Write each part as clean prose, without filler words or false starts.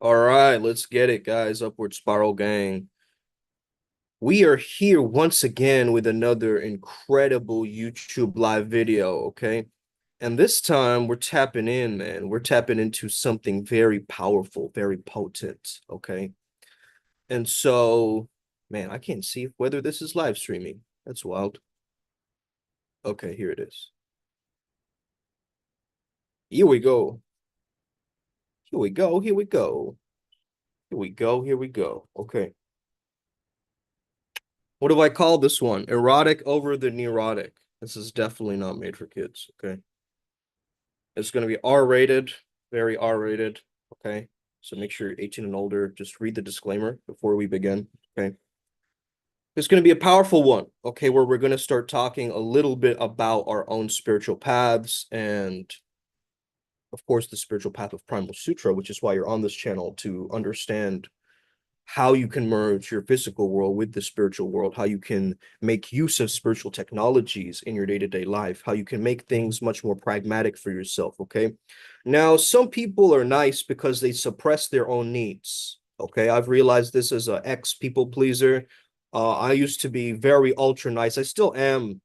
All right, let's get it, guys. Upward Spiral Gang. We are here once again with another incredible YouTube live video, okay? And this time we're tapping in, man. We're tapping into something very powerful, very potent, okay? And so, man, I can't see whether this is live streaming. That's wild. Okay, here it is. Here we go. Here we go. Here we go. Here we go. Here we go. Okay. What do I call this one? Erotic over the neurotic. This is definitely not made for kids. Okay. It's going to be R-rated, very R-rated. Okay. So make sure you're 18 and older. Just read the disclaimer before we begin. Okay. It's going to be a powerful one. Okay. Where we're going to start talking a little bit about our own spiritual paths and, of course, the spiritual path of Primal Sutra, which is why you're on this channel to understand how you can merge your physical world with the spiritual world, how you can make use of spiritual technologies in your day-to-day life, how you can make things much more pragmatic for yourself, okay? Now, some people are nice because they suppress their own needs, okay? I've realized this as an ex-people pleaser. I used to be very ultra nice. I still am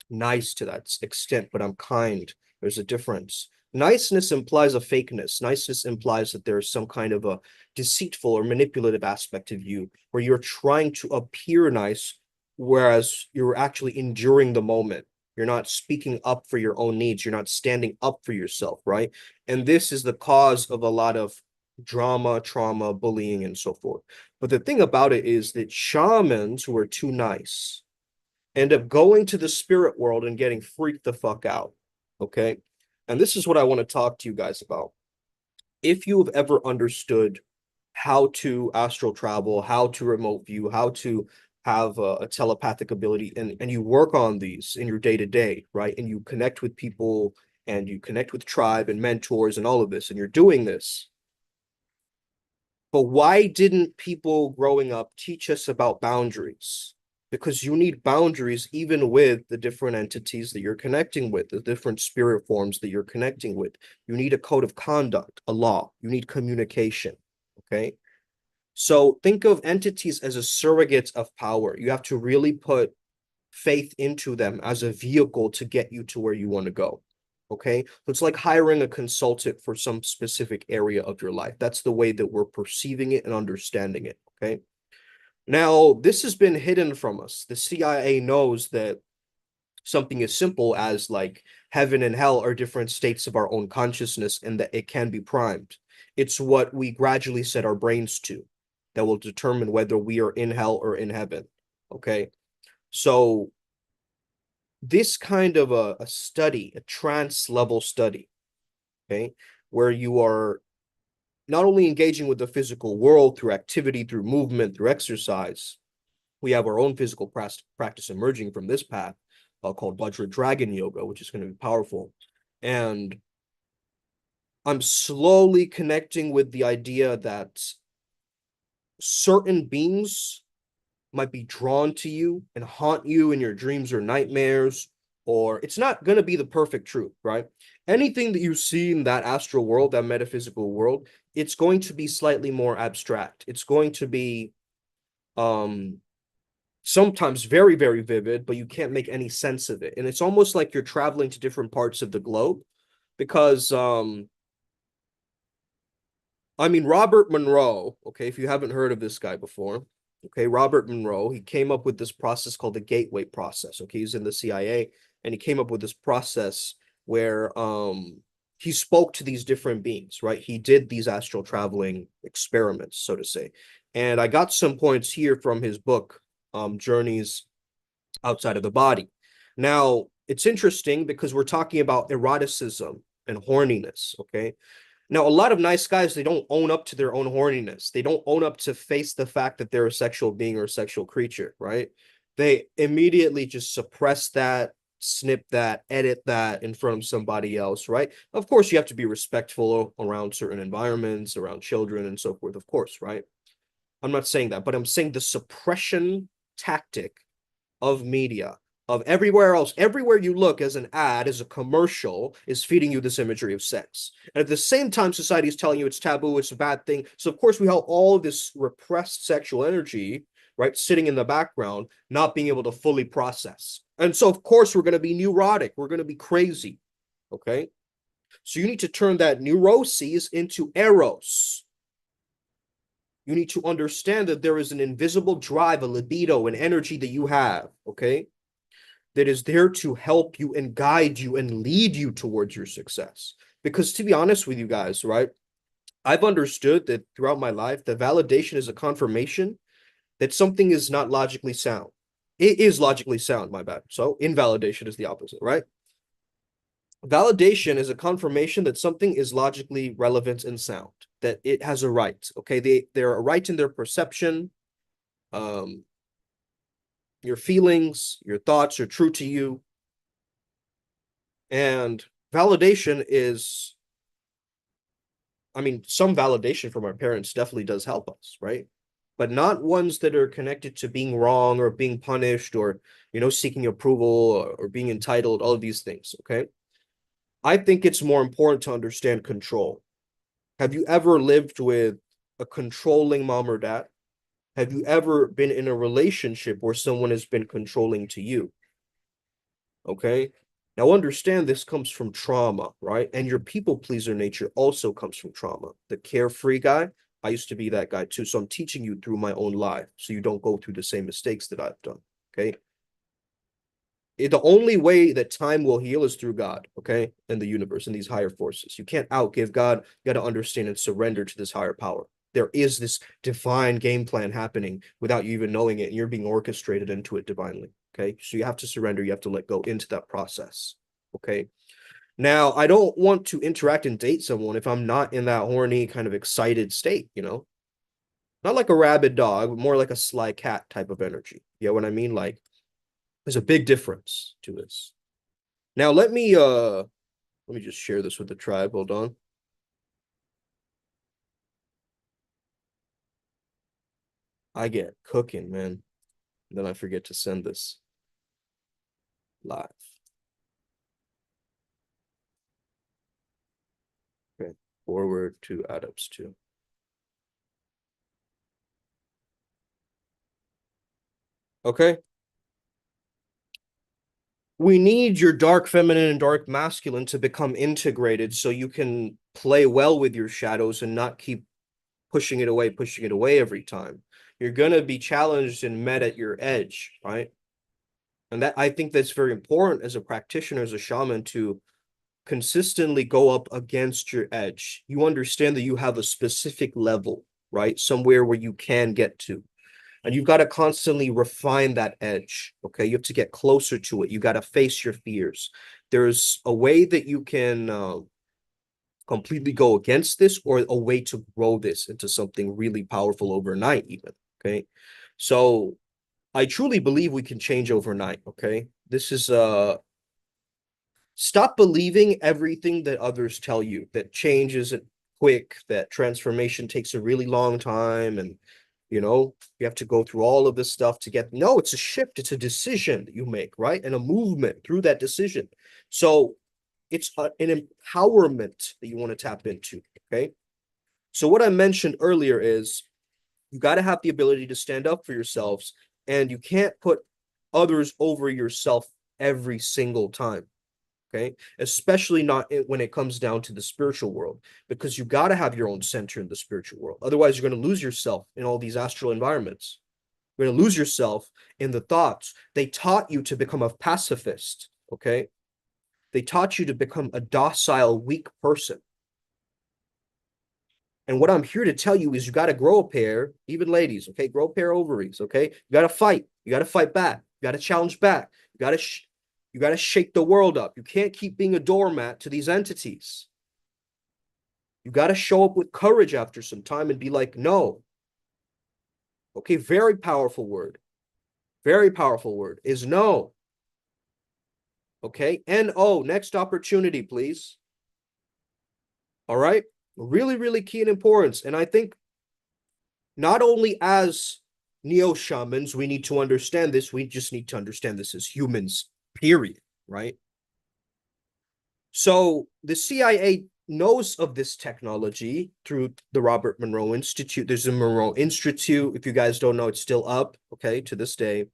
nice to that extent, but I'm kind. There's a difference. Niceness implies a fakeness. Niceness implies that there's some kind of a deceitful or manipulative aspect of you where you're trying to appear nice, whereas you're actually enduring the moment. You're not speaking up for your own needs. You're not standing up for yourself, right? And this is the cause of a lot of drama, trauma, bullying, and so forth. But the thing about it is that shamans who are too nice end up going to the spirit world and getting freaked the fuck out. Okay. And this is what I want to talk to you guys about. If you have ever understood how to astral travel, how to remote view, how to have a telepathic ability, and you work on these in your day to day, right? And you connect with people and you connect with tribe and mentors and all of this, and you're doing this. But why didn't people growing up teach us about boundaries? Because you need boundaries even with the different entities that you're connecting with, the different spirit forms that you're connecting with. You need a code of conduct, a law. You need communication. Okay. So think of entities as a surrogate of power. You have to really put faith into them as a vehicle to get you to where you want to go. Okay. So it's like hiring a consultant for some specific area of your life. That's the way that we're perceiving it and understanding it. Okay. Now, this has been hidden from us. The CIA knows that something as simple as like heaven and hell are different states of our own consciousness and that it can be primed. It's what we gradually set our brains to that will determine whether we are in hell or in heaven. Okay. So this kind of a study, a trance level study, okay, where you are not only engaging with the physical world through activity, through movement, through exercise. We have our own physical practice emerging from this path called Vajra Dragon Yoga, which is going to be powerful. And I'm slowly connecting with the idea that certain beings might be drawn to you and haunt you in your dreams or nightmares, or it's not going to be the perfect truth, right? Anything that you see in that astral world, that metaphysical world, it's going to be slightly more abstract. It's going to be um sometimes very, very vivid, but you can't make any sense of it. And it's almost like you're traveling to different parts of the globe because I mean, Robert Monroe, okay, if you haven't heard of this guy before, okay, Robert Monroe, he came up with this process called the gateway process. Okay, he's in the CIA and he came up with this process where he spoke to these different beings, right? He did these astral traveling experiments, so to say. And I got some points here from his book, Journeys Outside of the Body. Now, it's interesting because we're talking about eroticism and horniness, okay? Now, a lot of nice guys, they don't own up to their own horniness. They don't own up to face the fact that they're a sexual being or a sexual creature, right? They immediately just suppress that, snip that, edit that in front of somebody else, right? Of course, you have to be respectful around certain environments, around children and so forth, of course, right? I'm not saying that, but I'm saying the suppression tactic of media, of everywhere else. Everywhere you look as an ad, as a commercial, is feeding you this imagery of sex. And at the same time, society is telling you it's taboo, it's a bad thing. So of course we have all this repressed sexual energy, right, sitting in the background, not being able to fully process. And so of course we're going to be neurotic. We're going to be crazy. Okay. So you need to turn that neuroses into eros. You need to understand that there is an invisible drive, a libido, an energy that you have, okay, that is there to help you and guide you and lead you towards your success. Because to be honest with you guys, right, I've understood that throughout my life, that validation is a confirmation that something is not logically sound. It is logically sound, my bad. So invalidation is the opposite, right? Validation is a confirmation that something is logically relevant and sound, that it has a right. Okay, they're a right in their perception. Your feelings, your thoughts are true to you. And validation is, I mean, some validation from our parents definitely does help us, right? But not ones that are connected to being wrong or being punished or, seeking approval or being entitled, all of these things, okay? I think it's more important to understand control. Have you ever lived with a controlling mom or dad? Have you ever been in a relationship where someone has been controlling to you? Okay. Now understand this comes from trauma, right? And your people pleaser nature also comes from trauma. The carefree guy, I used to be that guy too. So I'm teaching you through my own life so you don't go through the same mistakes that I've done. Okay. The only way that time will heal is through God, okay, and the universe and these higher forces. You can't outgive God. You got to understand and surrender to this higher power. There is this divine game plan happening without you even knowing it, and you're being orchestrated into it divinely, okay? So you have to surrender. You have to let go into that process, okay? Now, I don't want to interact and date someone if I'm not in that horny, kind of excited state, Not like a rabid dog, but more like a sly cat type of energy. You know what I mean? Like, there's a big difference to this. Now let me just share this with the tribe. Hold on. I get cooking, man. And then I forget to send this live. Okay. Forward to adepts 2. Okay. We need your dark feminine and dark masculine to become integrated so you can play well with your shadows and not keep pushing it away every time. You're going to be challenged and met at your edge, right? And that, I think that's very important as a practitioner, as a shaman, to consistently go up against your edge. You understand that you have a specific level, right? Somewhere where you can get to. And you've got to constantly refine that edge. Okay. You have to get closer to it. You got to face your fears. There's a way that you can completely go against this, or a way to grow this into something really powerful overnight, even. Okay. So I truly believe we can change overnight. Okay. This is stop believing everything that others tell you, that change isn't quick, that transformation takes a really long time, and you have to go through all of this stuff to get. No, it's a shift, it's a decision that you make, right? And a movement through that decision. So it's an empowerment that you want to tap into. Okay. So what I mentioned earlier is you got to have the ability to stand up for yourselves, and you can't put others over yourself every single time. Okay, especially not when it comes down to the spiritual world, because you got to have your own center in the spiritual world. Otherwise, you're going to lose yourself in all these astral environments. You're going to lose yourself in the thoughts. They taught you to become a pacifist. Okay, they taught you to become a docile, weak person. And what I'm here to tell you is you got to grow a pair, even ladies, okay? Grow a pair of ovaries, okay? You got to fight. You got to fight back. You got to challenge back. You got to shake the world up. You can't keep being a doormat to these entities. You got to show up with courage after some time and be like, no. Okay, very powerful word. Very powerful word is no. Okay, N-O, next opportunity, please. All right, really, really key in importance. And I think not only as neo-shamans, we need to understand this. We just need to understand this as humans, period, right? So the CIA knows of this technology through the Robert Monroe Institute. There's a Monroe Institute. If you guys don't know, it's still up, okay, to this day.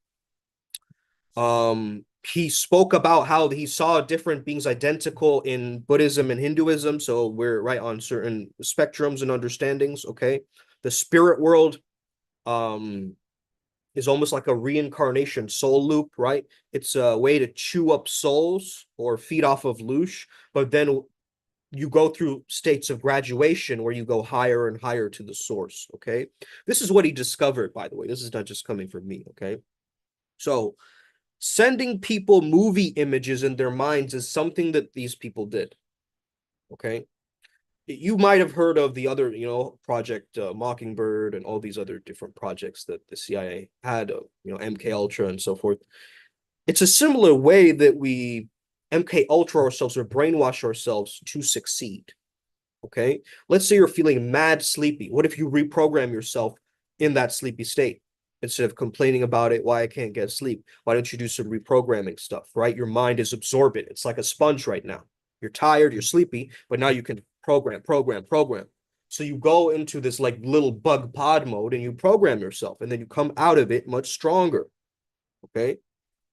He spoke about how he saw different beings identical in Buddhism and Hinduism. So we're right on certain spectrums and understandings, okay? The spirit world is almost like a reincarnation soul loop, right? It's a way to chew up souls or feed off of loosh, but then you go through states of graduation where you go higher and higher to the source, okay? This is what he discovered, by the way. This is not just coming from me, okay? So sending people movie images in their minds is something that these people did, okay? You might have heard of the other, Project Mockingbird and all these other different projects that the CIA had, MK Ultra and so forth. It's a similar way that we MK Ultra ourselves or brainwash ourselves to succeed. Okay, let's say you're feeling mad sleepy. What if you reprogram yourself in that sleepy state instead of complaining about it? Why I can't get sleep? Why don't you do some reprogramming stuff? Right, your mind is absorbent. It's like a sponge right now. You're tired, you're sleepy, but now you can program. So you go into this like little bug pod mode and you program yourself, and then you come out of it much stronger. Okay,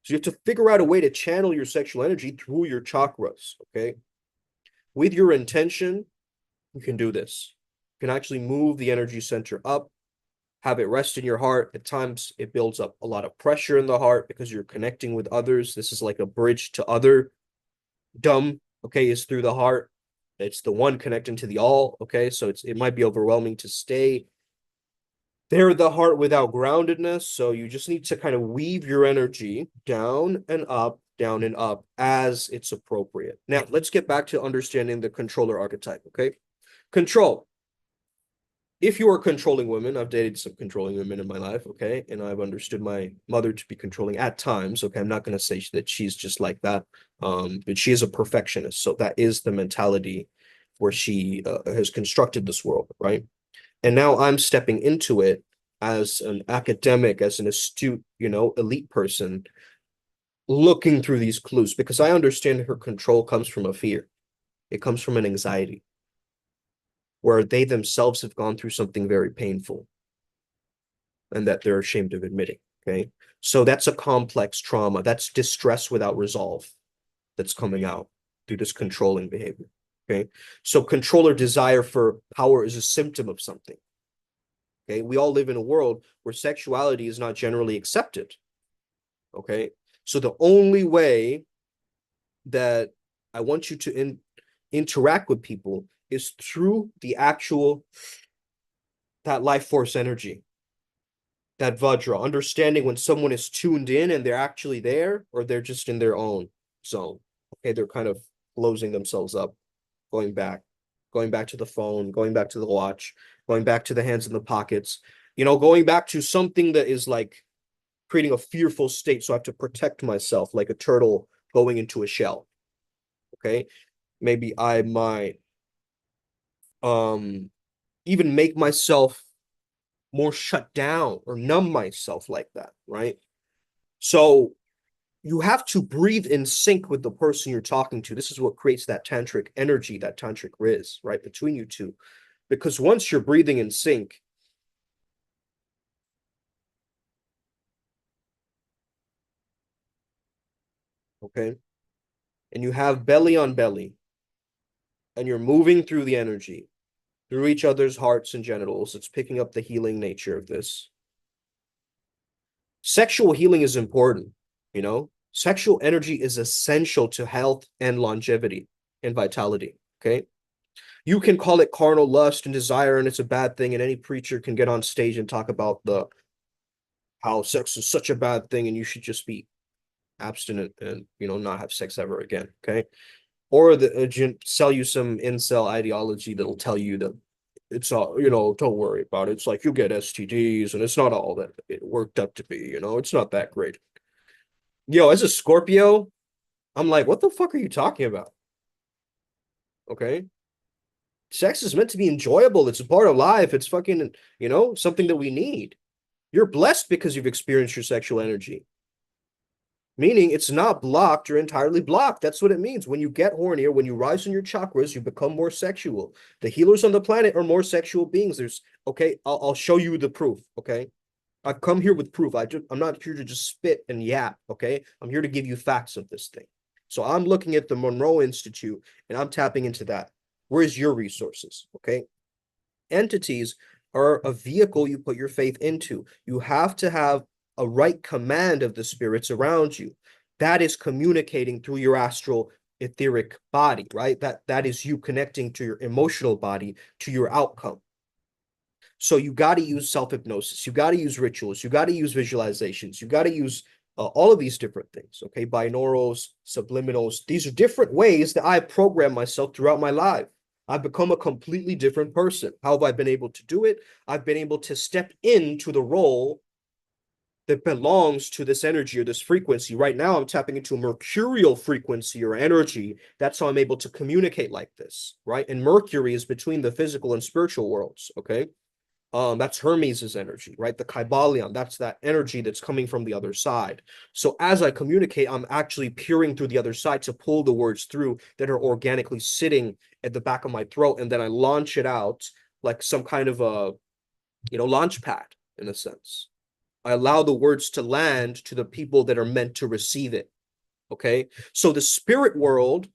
so you have to figure out a way to channel your sexual energy through your chakras. Okay, with your intention, you can do this. You can actually move the energy center up, have it rest in your heart. At times, it builds up a lot of pressure in the heart because you're connecting with others. This is like a bridge to other dumb, okay, is through the heart. It's the one connecting to the all, okay? So it might be overwhelming to stay there the heart without groundedness. So you just need to kind of weave your energy down and up as it's appropriate. Now, let's get back to understanding the controller archetype, okay? Control. If you are controlling women, I've dated some controlling women in my life, okay? And I've understood my mother to be controlling at times, okay? I'm not going to say that she's just like that, but she is a perfectionist. So that is the mentality where she has constructed this world, right? And now I'm stepping into it as an academic, as an astute, elite person, looking through these clues because I understand her control comes from a fear. It comes from an anxiety where they themselves have gone through something very painful and that they're ashamed of admitting, okay? So that's a complex trauma. That's distress without resolve that's coming out through this controlling behavior, okay? So controller desire for power is a symptom of something, okay? We all live in a world where sexuality is not generally accepted, okay? So the only way that I want you to interact with people is through the actual, that life force energy, that Vajra, understanding when someone is tuned in and they're actually there or they're just in their own zone. Okay, they're kind of closing themselves up, going back to the phone, going back to the watch, going back to the hands in the pockets, going back to something that is like creating a fearful state. So I have to protect myself like a turtle going into a shell. Okay, maybe I might even make myself more shut down or numb myself like that, right? So you have to breathe in sync with the person you're talking to. This is what creates that tantric energy, that tantric riz, right, between you two. Because once you're breathing in sync, okay, and you have belly on belly, and you're moving through the energy, through each other's hearts and genitals, it's picking up the healing nature of this. Sexual healing is important, Sexual energy is essential to health and longevity and vitality, okay? You can call it carnal lust and desire, and it's a bad thing, and any preacher can get on stage and talk about how sex is such a bad thing and you should just be abstinent and not have sex ever again, okay? Or sell you some incel ideology that'll tell you that it's all, don't worry about it. It's like you get STDs and it's not all that it worked up to be, it's not that great. Yo, as a Scorpio, I'm like, what the fuck are you talking about? Okay. Sex is meant to be enjoyable. It's a part of life. It's fucking, something that we need. You're blessed because you've experienced your sexual energy. Meaning it's not blocked, you're entirely blocked. That's what it means. When you get hornier, when you rise in your chakras, you become more sexual. The healers on the planet are more sexual beings. Okay, I'll show you the proof, okay? I've come here with proof. I'm not here to just spit and yap, okay? I'm here to give you facts of this thing. So I'm looking at the Monroe Institute and I'm tapping into that. Where's your resources, okay? Entities are a vehicle you put your faith into. You have to have a right command of the spirits around you. That is communicating through your astral etheric body, right? That is you connecting to your emotional body, to your outcome. So you got to use self-hypnosis. You got to use rituals. You got to use visualizations. You got to use all of these different things, okay? Binaurals, subliminals. These are different ways that I program myself throughout my life. I've become a completely different person. How have I been able to do it? I've been able to step into the role that belongs to this energy or this frequency. Right now, I'm tapping into a mercurial frequency or energy. That's how I'm able to communicate like this, right? And Mercury is between the physical and spiritual worlds, okay? That's Hermes's energy, right? The Kybalion, that's that energy that's coming from the other side. So as I communicate, I'm actually peering through the other side to pull the words through that are organically sitting at the back of my throat, and then I launch it out like some kind of a, launch pad in a sense. I allow the words to land to the people that are meant to receive it. Okay. So the spirit world,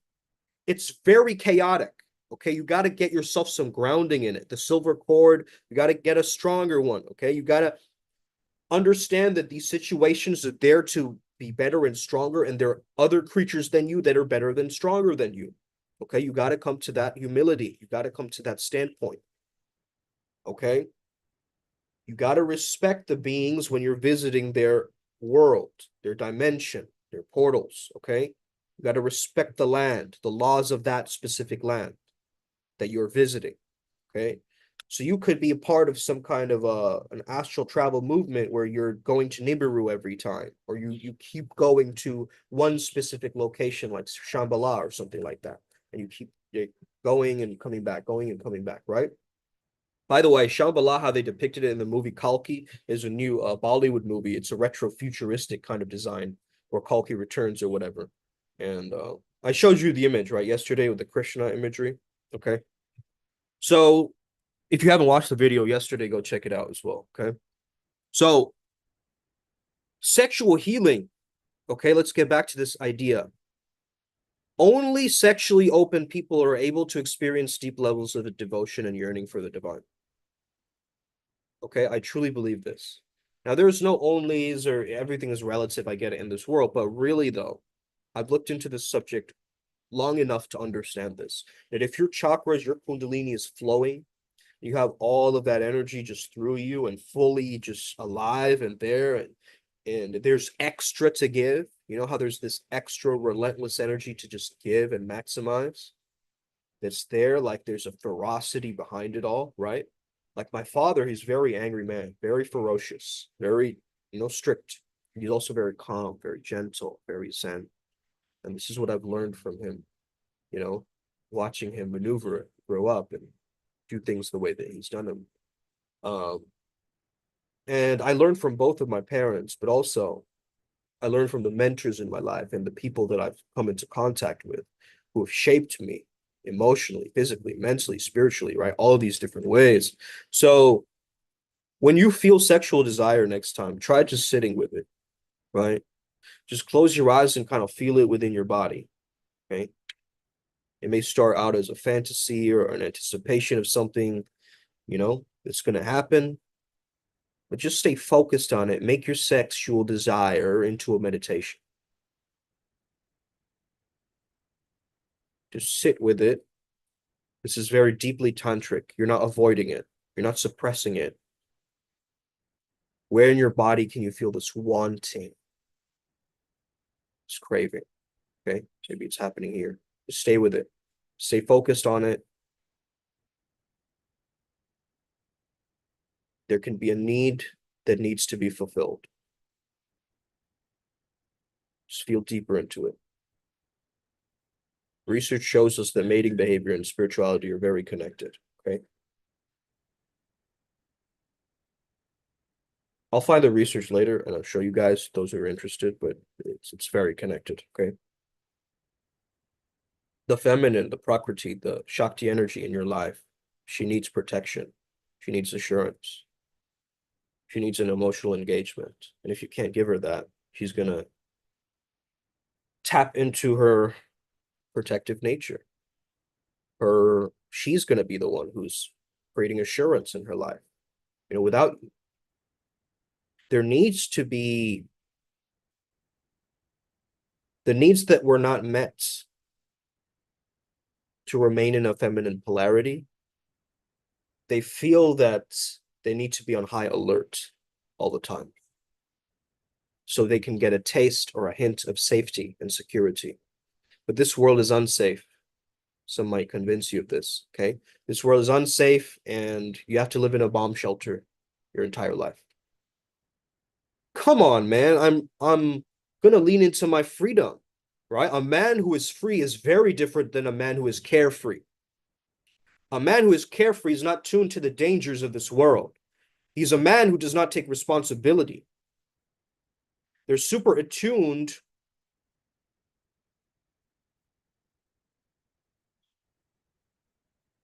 it's very chaotic. Okay. You got to get yourself some grounding in it. The silver cord, you got to get a stronger one. Okay. You got to understand that these situations are there to be better and stronger, and there are other creatures than you that are better than stronger than you. Okay. You got to come to that humility. You got to come to that standpoint. Okay. You got to respect the beings when you're visiting their world, their dimension, their portals, okay? You got to respect the land, the laws of that specific land that you're visiting, okay? So you could be a part of some kind of an astral travel movement where you're going to Nibiru every time, or you keep going to one specific location like Shambhala or something like that, and you keep going and coming back, right? By the way, Shambhala, how they depicted it in the movie Kalki, is a new Bollywood movie. It's a retro-futuristic kind of design, or Kalki Returns or whatever. And I showed you the image, right, yesterday with the Krishna imagery. Okay. So if you haven't watched the video yesterday, go check it out as well. Okay. So sexual healing. Okay, let's get back to this idea. Only sexually open people are able to experience deep levels of devotion and yearning for the divine. Okay, I truly believe this. Now, there's no onlys or everything is relative, I get it, in this world, but really, though, I've looked into this subject long enough to understand this, that if your chakras, your kundalini is flowing, you have all of that energy just through you and fully just alive and there, and there's extra to give. You know how there's this extra relentless energy to just give and maximize? That's there, like there's a ferocity behind it all, right? Like my father, he's a very angry man, very ferocious, very, strict. He's also very calm, very gentle, very zen. And this is what I've learned from him, you know, watching him maneuver, grow up, and do things the way that he's done them. Um, and I learned from both of my parents, but also I learned from the mentors in my life and the people that I've come into contact with who have shaped me emotionally, physically, mentally, spiritually, right? All of these different ways. So when you feel sexual desire next time, try just sitting with it, right? Just close your eyes and kind of feel it within your body, okay? It may start out as a fantasy or an anticipation of something, that's going to happen, but just stay focused on it. Make your sexual desire into a meditation. Just sit with it. This is very deeply tantric. You're not avoiding it. You're not suppressing it. Where in your body can you feel this wanting, this craving? Okay, maybe it's happening here. Just stay with it. Stay focused on it. There can be a need that needs to be fulfilled. Just feel deeper into it. Research shows us that mating behavior and spirituality are very connected, okay? I'll find the research later and I'll show you guys, those who are interested, but it's very connected, okay? The feminine, the Prakriti, the Shakti energy in your life, she needs protection. She needs assurance. She needs an emotional engagement. And if you can't give her that, she's gonna tap into her protective nature. She's gonna be the one who's creating assurance in her life. You know, without there needs to be the needs that were not met to remain in a feminine polarity. They feel that they need to be on high alert all the time, so they can get a taste or a hint of safety and security. But this world is unsafe. Some might convince you of this, okay? This world is unsafe and you have to live in a bomb shelter your entire life. Come on, man. I'm gonna lean into my freedom, right? A man who is free is very different than a man who is carefree. A man who is carefree is not tuned to the dangers of this world. He's a man who does not take responsibility. They're super attuned.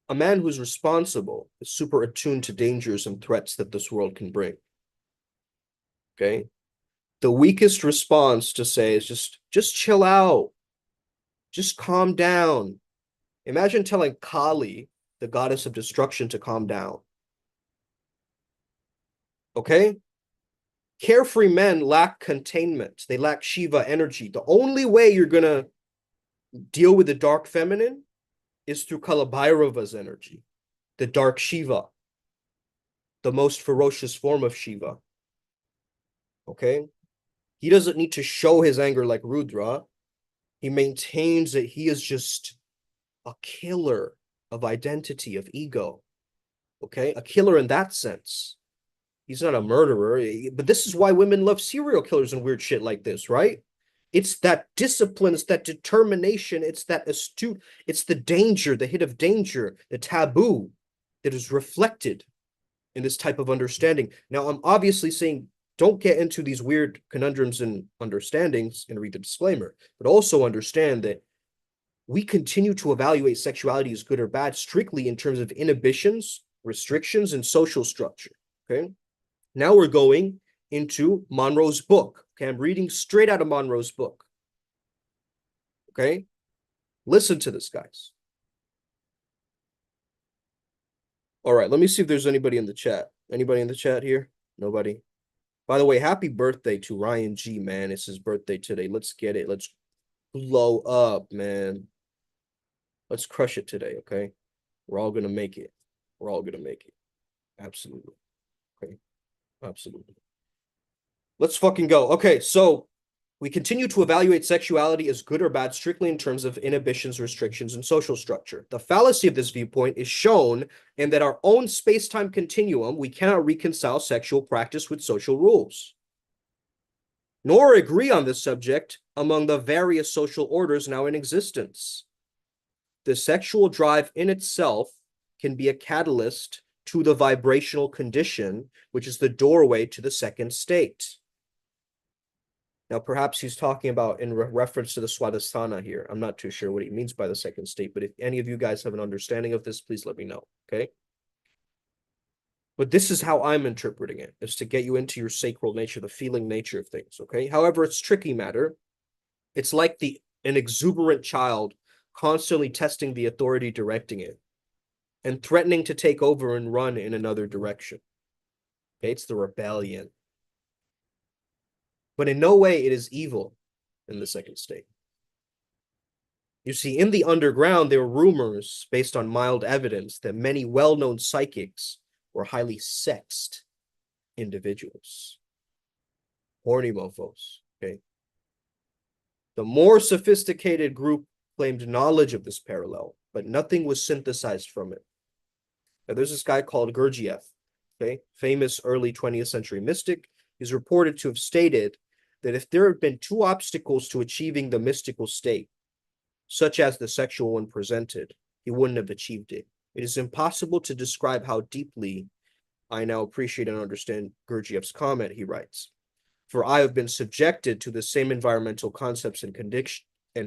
A man who's responsible is super attuned to dangers and threats that this world can bring. Okay? The weakest response to say is just chill out. Just calm down. Imagine telling Kali, the goddess of destruction, to calm down. Okay? Carefree men lack containment. They lack Shiva energy. The only way you're going to deal with the dark feminine is through Kalabhairava's energy, the dark Shiva, the most ferocious form of Shiva. Okay? He doesn't need to show his anger like Rudra. He maintains that he is just a killer of identity, of ego. Okay? A killer in that sense. He's not a murderer, but this is why women love serial killers and weird shit like this, right? It's that discipline, it's that determination, it's that astute, it's the danger, the hit of danger, the taboo that is reflected in this type of understanding. Now, I'm obviously saying don't get into these weird conundrums and understandings and read the disclaimer, but also understand that we continue to evaluate sexuality as good or bad strictly in terms of inhibitions, restrictions, and social structure, okay? Now we're going into Monroe's book. Okay, I'm reading straight out of Monroe's book. Okay, listen to this, guys. All right, let me see if there's anybody in the chat. Anybody in the chat here? Nobody. By the way, happy birthday to Ryan G, man. It's his birthday today. Let's get it. Let's blow up, man. Let's crush it today, okay? We're all gonna make it. We're all gonna make it. Absolutely. Okay. Absolutely. Let's fucking go. Okay, so we continue to evaluate sexuality as good or bad strictly in terms of inhibitions, restrictions, and social structure. The fallacy of this viewpoint is shown in that our own space-time continuum, we cannot reconcile sexual practice with social rules, nor agree on this subject among the various social orders now in existence. The sexual drive in itself can be a catalyst to the vibrational condition, which is the doorway to the second state. Now, perhaps he's talking about in reference to the Swadhisthana here. I'm not too sure what he means by the second state, but if any of you guys have an understanding of this, please let me know, okay? But this is how I'm interpreting it, is to get you into your sacral nature, the feeling nature of things, okay? However, it's tricky matter. It's like an exuberant child constantly testing the authority directing it and threatening to take over and run in another direction. Okay, it's the rebellion. But in no way it is evil in the second state. You see, in the underground, there are rumors based on mild evidence that many well-known psychics were highly sexed individuals. Horny mofos, okay? The more sophisticated group claimed knowledge of this parallel, but nothing was synthesized from it. Now, there's this guy called Gurdjieff, okay? Famous early 20th century mystic. He's reported to have stated that if there had been two obstacles to achieving the mystical state, such as the sexual one presented, he wouldn't have achieved it. It is impossible to describe how deeply I now appreciate and understand Gurdjieff's comment, he writes. For I have been subjected to the same environmental concepts and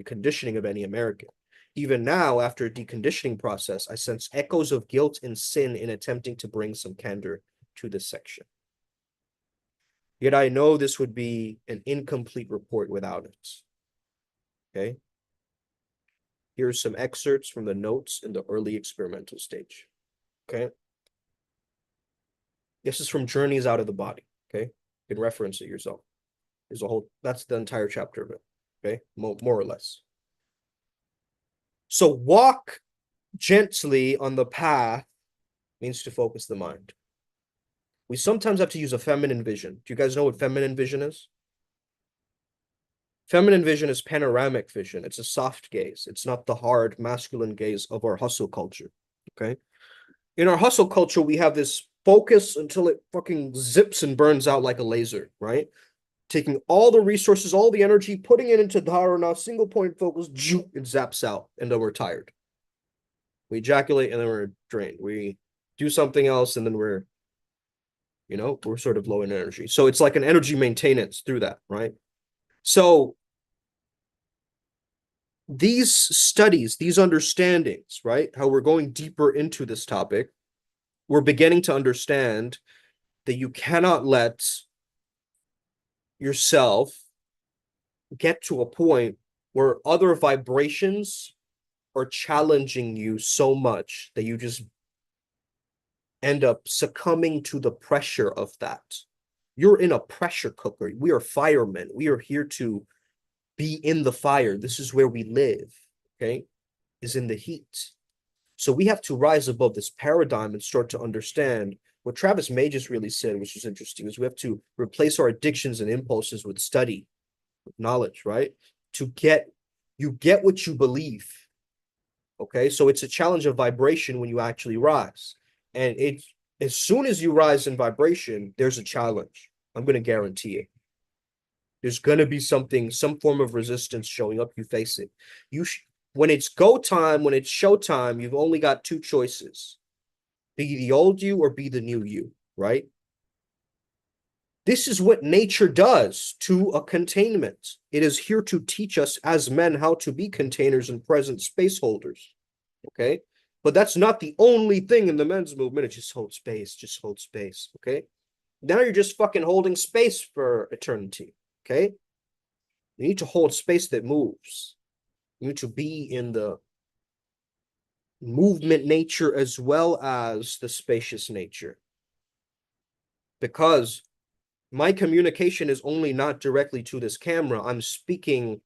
conditioning of any American. Even now, after a deconditioning process, I sense echoes of guilt and sin in attempting to bring some candor to this section. Yet I know this would be an incomplete report without it. Okay. Here's some excerpts from the notes in the early experimental stage. Okay. This is from Journeys Out of the Body. Okay. You can reference it yourself. There's a whole, that's the entire chapter of it. Okay. More or less. So walk gently on the path means to focus the mind. We sometimes have to use a feminine vision. Do you guys know what feminine vision is? Feminine vision is panoramic vision. It's a soft gaze. It's not the hard masculine gaze of our hustle culture. Okay. In our hustle culture, we have this focus until it fucking zips and burns out like a laser, right? Taking all the resources, all the energy, putting it into dharana, single point focus, it zaps out, and then we're tired. We ejaculate and then we're drained. We do something else and then we're sort of low in energy. So it's like an energy maintenance through that, right? So these studies, these understandings, right? How we're going deeper into this topic, we're beginning to understand that you cannot let yourself get to a point where other vibrations are challenging you so much that you just end up succumbing to the pressure of that. You're in a pressure cooker. We are firemen. We are here to be in the fire. This is where we live, okay? Is in the heat. So we have to rise above this paradigm and start to understand what Travis May just really said, which is interesting, is we have to replace our addictions and impulses with study, with knowledge, right? You get what you believe, okay? So it's a challenge of vibration when you actually rise. And as soon as you rise in vibration, there's a challenge. I'm going to guarantee it. There's going to be something, some form of resistance showing up. You face it. When it's go time, when it's show time, you've only got two choices. Be the old you or be the new you, right? This is what nature does to a containment. It is here to teach us as men how to be containers and present space holders, okay? But that's not the only thing in the men's movement. It just holds space, okay? Now you're just fucking holding space for eternity, okay? You need to hold space that moves. You need to be in the movement nature as well as the spacious nature. Because my communication is only not directly to this camera. I'm speaking,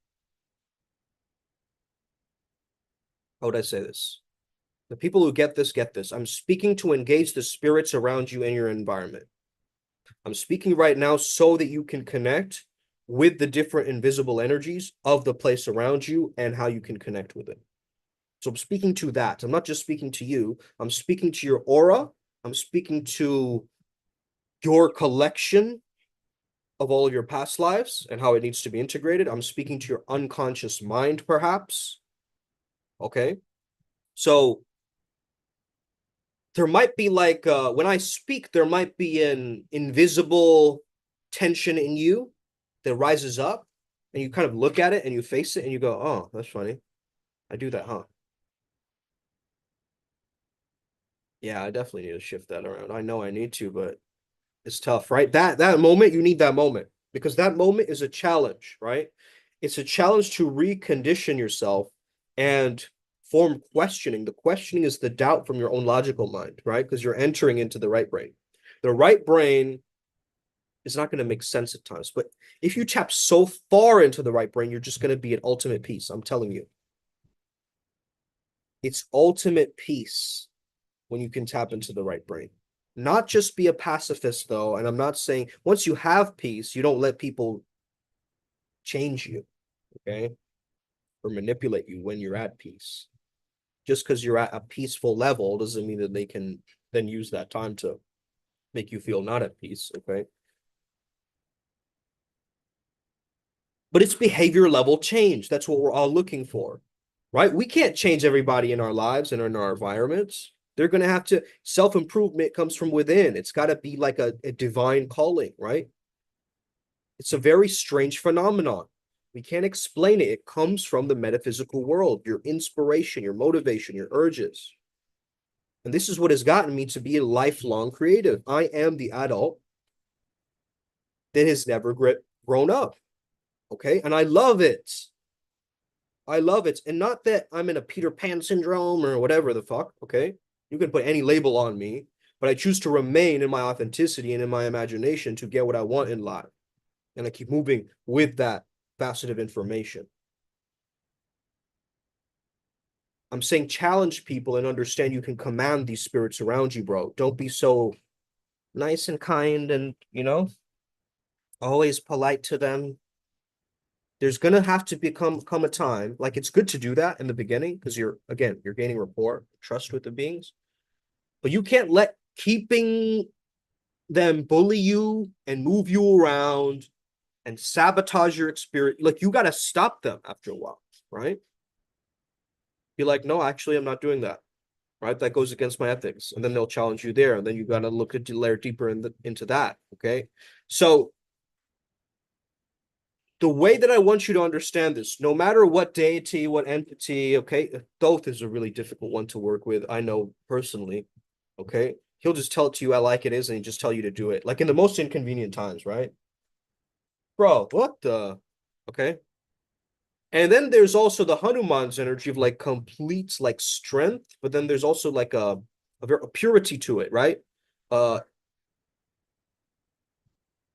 how would I say this? The people who get this, get this. I'm speaking to engage the spirits around you in your environment. I'm speaking right now so that you can connect with the different invisible energies of the place around you and how you can connect with it. So I'm speaking to that. I'm not just speaking to you. I'm speaking to your aura. I'm speaking to your collection of all of your past lives and how it needs to be integrated. I'm speaking to your unconscious mind, perhaps. Okay. So there might be like, when I speak, there might be an invisible tension in you that rises up and you kind of look at it and you face it and you go, oh, that's funny. I do that, huh? Yeah, I definitely need to shift that around. I know I need to, but it's tough, right? That moment, you need that moment because that moment is a challenge, right? It's a challenge to recondition yourself and form questioning. The questioning is the doubt from your own logical mind, right? Because you're entering into the right brain. The right brain is not going to make sense at times, but if you tap so far into the right brain, you're just going to be at ultimate peace. I'm telling you. It's ultimate peace when you can tap into the right brain. Not just be a pacifist, though, and I'm not saying once you have peace, you don't let people change you, okay? Or manipulate you when you're at peace. Just because you're at a peaceful level doesn't mean that they can then use that time to make you feel not at peace, okay? But it's behavior level change. That's what we're all looking for, right? We can't change everybody in our lives and in our environments. They're going to have to, self-improvement comes from within. It's got to be like a divine calling, right? It's a very strange phenomenon. We can't explain it. It comes from the metaphysical world, your inspiration, your motivation, your urges. And this is what has gotten me to be a lifelong creative. I am the adult that has never grown up. Okay. And I love it. I love it. And not that I'm in a Peter Pan syndrome or whatever the fuck. Okay. You can put any label on me, but I choose to remain in my authenticity and in my imagination to get what I want in life. And I keep moving with that facet of information. I'm saying challenge people and understand you can command these spirits around you, bro. Don't be so nice and kind and, always polite to them. There's going to have to come a time, like it's good to do that in the beginning because you're gaining rapport, trust with the beings. But you can't let keeping them bully you and move you around and sabotage your experience. Like, you got to stop them after a while, right? Be like, no, actually, I'm not doing that, right? That goes against my ethics. And then they'll challenge you there. And then you got to look at layer deeper into that, okay? So the way that I want you to understand this, no matter what deity, what entity, okay? Thoth is a really difficult one to work with, I know personally, okay? He'll just tell it to you like it is, and he just tell you to do it. Like in the most inconvenient times, right? Bro, what the? Okay. And then there's also the Hanuman's energy of like complete like strength, but then there's also like a purity to it, right?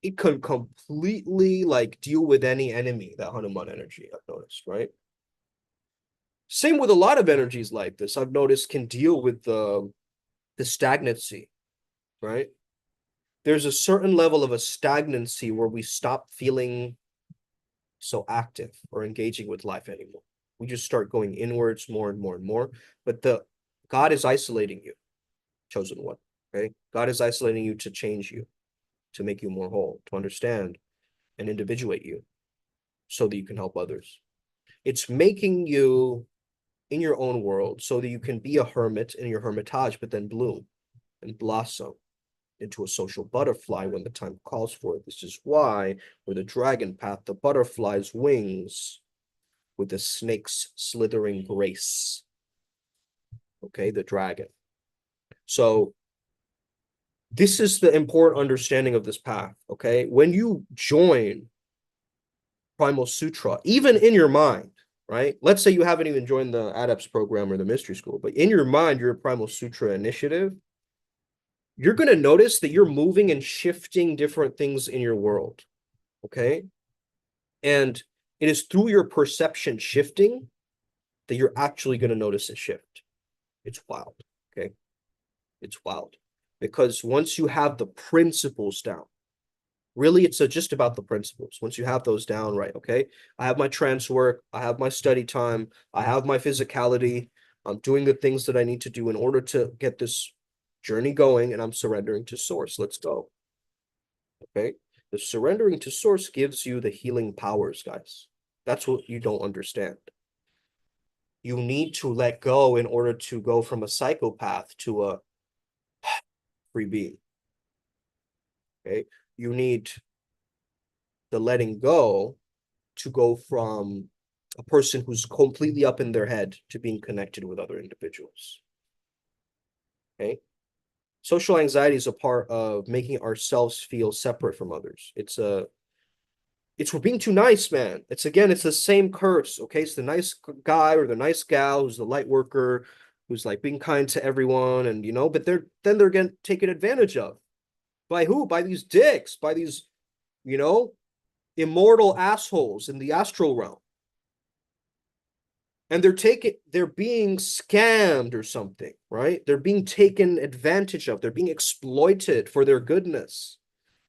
It can completely like deal with any enemy, that Hanuman energy, I've noticed, right? Same with a lot of energies like this, I've noticed can deal with the stagnancy, right? There's a certain level of a stagnancy where we stop feeling so active or engaging with life anymore. We just start going inwards more and more and more. But God is isolating you, chosen one. Okay, God is isolating you to change you, to make you more whole, to understand and individuate you, so that you can help others. It's making you in your own world so that you can be a hermit in your hermitage, but then bloom and blossom into a social butterfly when the time calls for it. This is why, with the dragon path, the butterfly's wings with the snake's slithering grace. Okay, the dragon. So this is the important understanding of this path, okay? When you join Primal Sutra, even in your mind, right? Let's say you haven't even joined the Adepts program or the Mystery School, but in your mind, you're a Primal Sutra initiative. You're going to notice that you're moving and shifting different things in your world, okay? And it is through your perception shifting that you're actually going to notice a shift. It's wild, okay? It's wild. Because once you have the principles down, really, it's just about the principles. Once you have those down, right, okay? I have my trance work. I have my study time. I have my physicality. I'm doing the things that I need to do in order to get this journey going, and I'm surrendering to source. Let's go. Okay? The surrendering to source gives you the healing powers, guys. That's what you don't understand. You need to let go in order to go from a psychopath to a free being. Okay? You need the letting go to go from a person who's completely up in their head to being connected with other individuals. Okay? Social anxiety is a part of making ourselves feel separate from others. It's we're being too nice, man. It's the same curse. Okay, it's the nice guy or the nice gal who's the light worker, who's like being kind to everyone, and but they're getting taken advantage of. By who? By these dicks, by these, immortal assholes in the astral realm. And they're being scammed or something, right? They're being taken advantage of. They're being exploited for their goodness.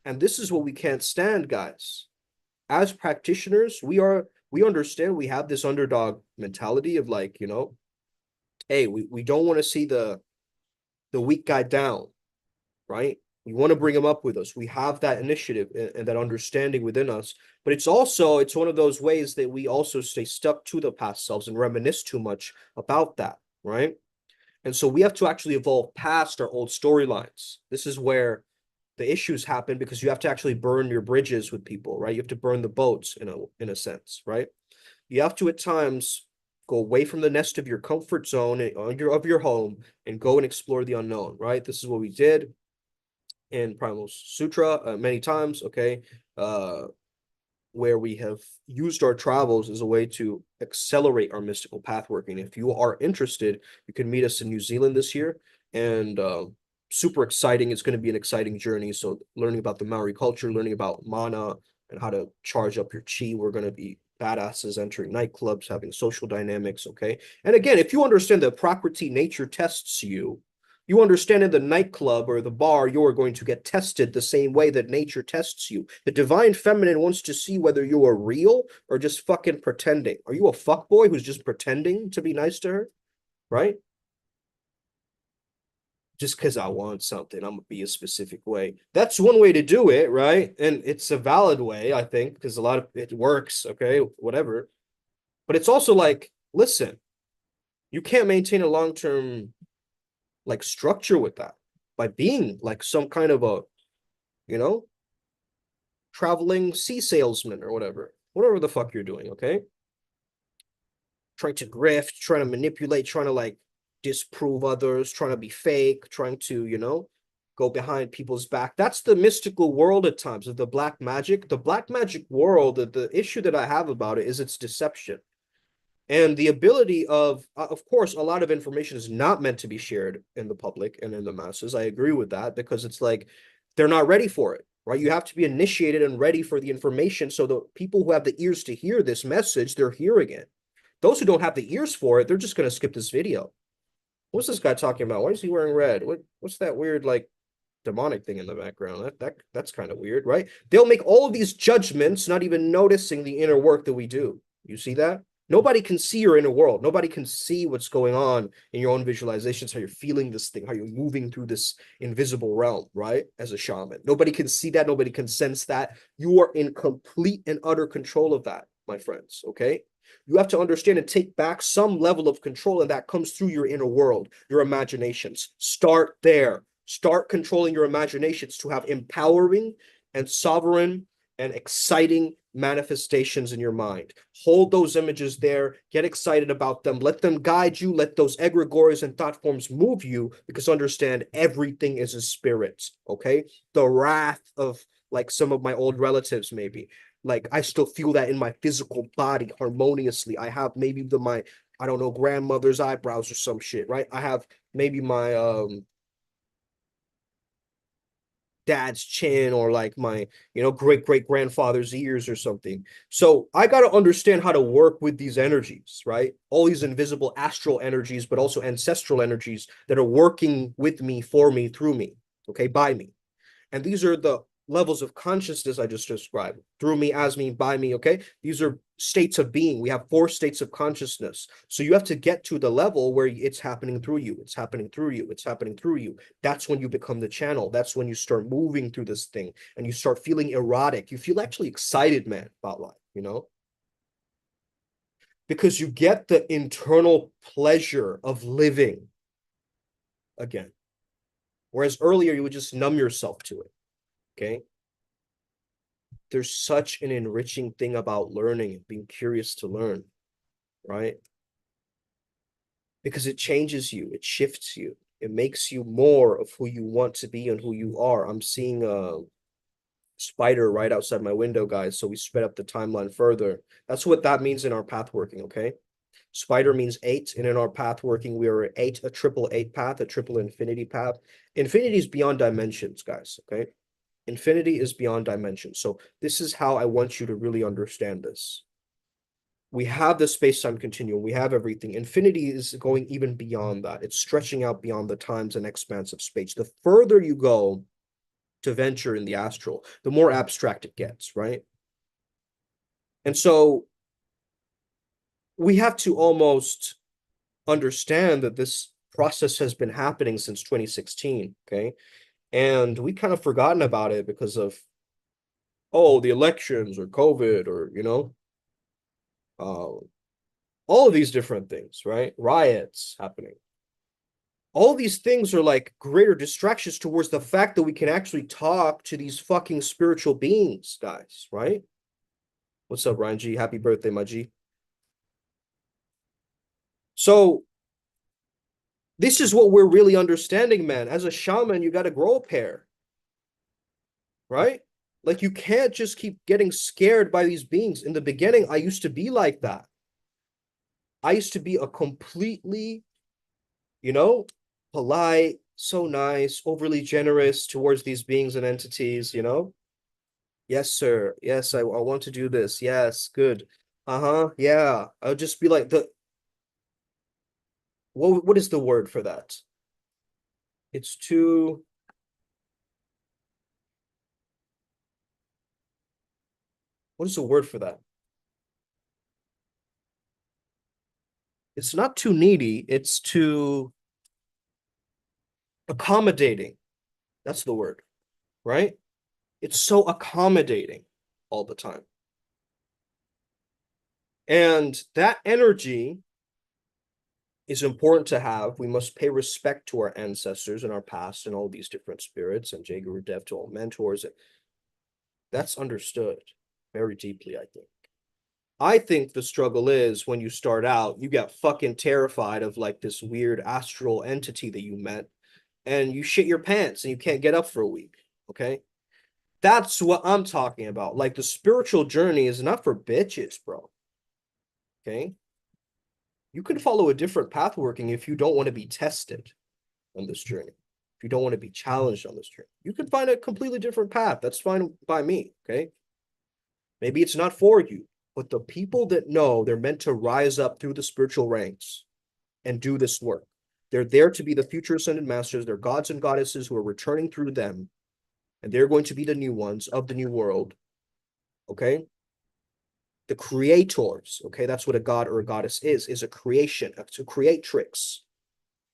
And this is what we can't stand, guys. As practitioners, we understand we have this underdog mentality of like, hey, we don't want to see the weak guy down, right? We want to bring him up with us. We have that initiative and that understanding within us. But it's one of those ways that we also stay stuck to the past selves and reminisce too much about that, right? And so we have to actually evolve past our old storylines. This is where the issues happen, because you have to actually burn your bridges with people, right? You have to burn the boats in a sense, right? You have to at times go away from the nest of your comfort zone of your home and go and explore the unknown, right? This is what we did in Primal Sutra many times, okay? Where we have used our travels as a way to accelerate our mystical path working. If you are interested, you can meet us in New Zealand this year, and super exciting. It's going to be an exciting journey. So learning about the Maori culture, learning about mana and how to charge up your chi. We're going to be badasses entering nightclubs, having social dynamics, okay? And again, if you understand that Prakriti nature tests you, you understand in the nightclub or the bar, you're going to get tested the same way that nature tests you. The divine feminine wants to see whether you are real or just fucking pretending. Are you a fuckboy who's just pretending to be nice to her? Right? Just because I want something, I'm gonna be a specific way. That's one way to do it, right? And it's a valid way, I think, because a lot of it works, okay, whatever. But it's also like, listen, you can't maintain a long-term like structure with that by being like some kind of a, you know, traveling sea salesman or whatever the fuck you're doing, okay? Trying to grift, trying to manipulate, trying to like disprove others, trying to be fake, trying to, go behind people's back. That's the mystical world at times of the black magic. The black magic world, the issue that I have about it is its deception. And the ability of course, a lot of information is not meant to be shared in the public and in the masses. I agree with that, because it's like they're not ready for it, right? You have to be initiated and ready for the information. So the people who have the ears to hear this message, they're hearing it. Those who don't have the ears for it, they're just going to skip this video. What's this guy talking about? Why is he wearing red? What's that weird like demonic thing in the background? That's kind of weird, right? They'll make all of these judgments, not even noticing the inner work that we do. You see that? Nobody can see your inner world. Nobody can see what's going on in your own visualizations, how you're feeling this thing, how you're moving through this invisible realm, right? As a shaman. Nobody can see that. Nobody can sense that. You are in complete and utter control of that, my friends, okay? You have to understand and take back some level of control, and that comes through your inner world, your imaginations. Start there. Start controlling your imaginations to have empowering and sovereign and exciting manifestations in your mind. Hold those images there, get excited about them, let them guide you, let those egregores and thought forms move you, because understand everything is a spirit, okay? The wrath of like some of my old relatives, maybe. Like I still feel that in my physical body harmoniously. I have maybe my, I don't know, grandmother's eyebrows or some shit, right? I have maybe my dad's chin, or like my, great great grandfather's ears or something. So I got to understand how to work with these energies, right? All these invisible astral energies, but also ancestral energies that are working with me, for me, through me, okay, by me. And these are the levels of consciousness I just described: through me, as me, by me, okay? These are states of being. We have 4 states of consciousness. So you have to get to the level where it's happening through you. It's happening through you. It's happening through you. That's when you become the channel. That's when you start moving through this thing and you start feeling erotic. You feel actually excited, man, about life, because you get the internal pleasure of living again. Whereas earlier you would just numb yourself to it. Okay. There's such an enriching thing about learning and being curious to learn, right? Because it changes you, it shifts you, it makes you more of who you want to be and who you are. I'm seeing a spider right outside my window, guys. So we sped up the timeline further. That's what that means in our path working, okay? Spider means 8, and in our path working, we are 8, a triple 8 path, a triple infinity path. Infinity is beyond dimensions, guys, okay? Infinity is beyond dimension. So this is how I want you to really understand this. We have the space-time continuum. We have everything. Infinity is going even beyond that. It's stretching out beyond the times and expanse of space. The further you go to venture in the astral, the more abstract it gets, right? And so we have to almost understand that this process has been happening since 2016, okay? And we kind of forgotten about it because of, the elections or COVID, or, all of these different things, right? Riots happening. all these things are like greater distractions towards the fact that we can actually talk to these fucking spiritual beings, guys, right? What's up, Ryan G? Happy birthday, my G. So this is what we're really understanding, man. As a shaman, you got to grow a pair, right? Like you can't just keep getting scared by these beings. In the beginning, I used to be like that. I used to be a completely, you know, polite, so nice, overly generous towards these beings and entities, you know? Yes, sir. Yes, I want to do this. Yes, good. Uh-huh. Yeah. I'll just be like the what is the word for that? It's too what is the word for that? It's not too needy, it's too accommodating. That's the word, right? It's so accommodating all the time. And that energy is important to have. We must pay respect to our ancestors and our past and all these different spirits and Jay Guru Dev to all mentors. That's understood very deeply, I think. I think the struggle is when you start out, you get fucking terrified of like this weird astral entity that you met and you shit your pants and you can't get up for a week. Okay. That's what I'm talking about. Like the spiritual journey is not for bitches, bro. Okay. You can follow a different path working if you don't want to be tested on this journey. If you don't want to be challenged on this journey, you can find a completely different path. That's fine by me. Okay. Maybe it's not for you, but the people that know they're meant to rise up through the spiritual ranks and do this work. They're there to be the future ascended masters. They're gods and goddesses who are returning through them, and they're going to be the new ones of the new world. Okay. The creators, okay, that's what a god or a goddess is a creation, it's a creatrix,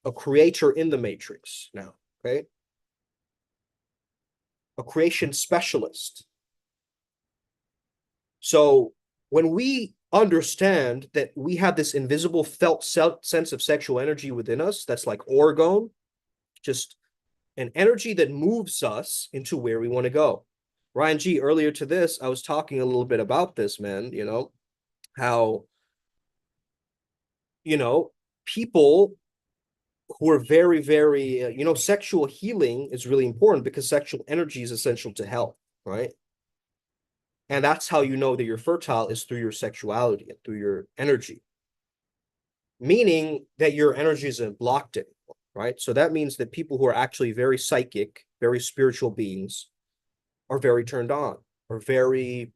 a creator in the matrix now, okay? A creation specialist. So when we understand that we have this invisible felt sense of sexual energy within us, that's like orgone, just an energy that moves us into where we want to go. Ryan G, earlier to this, I was talking a little bit about this, man, you know, how, you know, people who are very, very, you know, sexual healing is really important because sexual energy is essential to health, right? And that's how you know that you're fertile is through your sexuality and through your energy, meaning that your energy isn't blocked anymore, right? So that means that people who are actually very psychic, very spiritual beings are very turned on, are very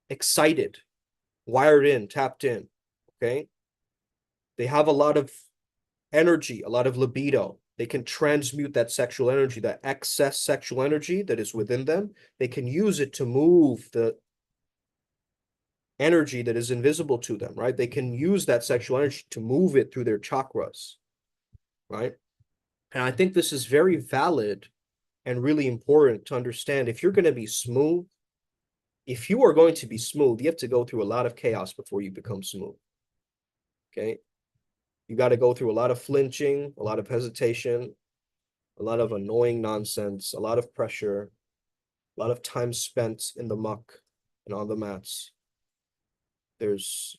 excited, wired in, tapped in, okay? They have a lot of energy, a lot of libido. They can transmute that sexual energy, that excess sexual energy that is within them. They can use it to move the energy that is invisible to them, right? They can use that sexual energy to move it through their chakras, right? And I think this is very valid and really important to understand. If you're going to be smooth, if you are going to be smooth, you have to go through a lot of chaos before you become smooth. Okay. You got to go through a lot of flinching, a lot of hesitation, a lot of annoying nonsense, a lot of pressure, a lot of time spent in the muck and on the mats. There's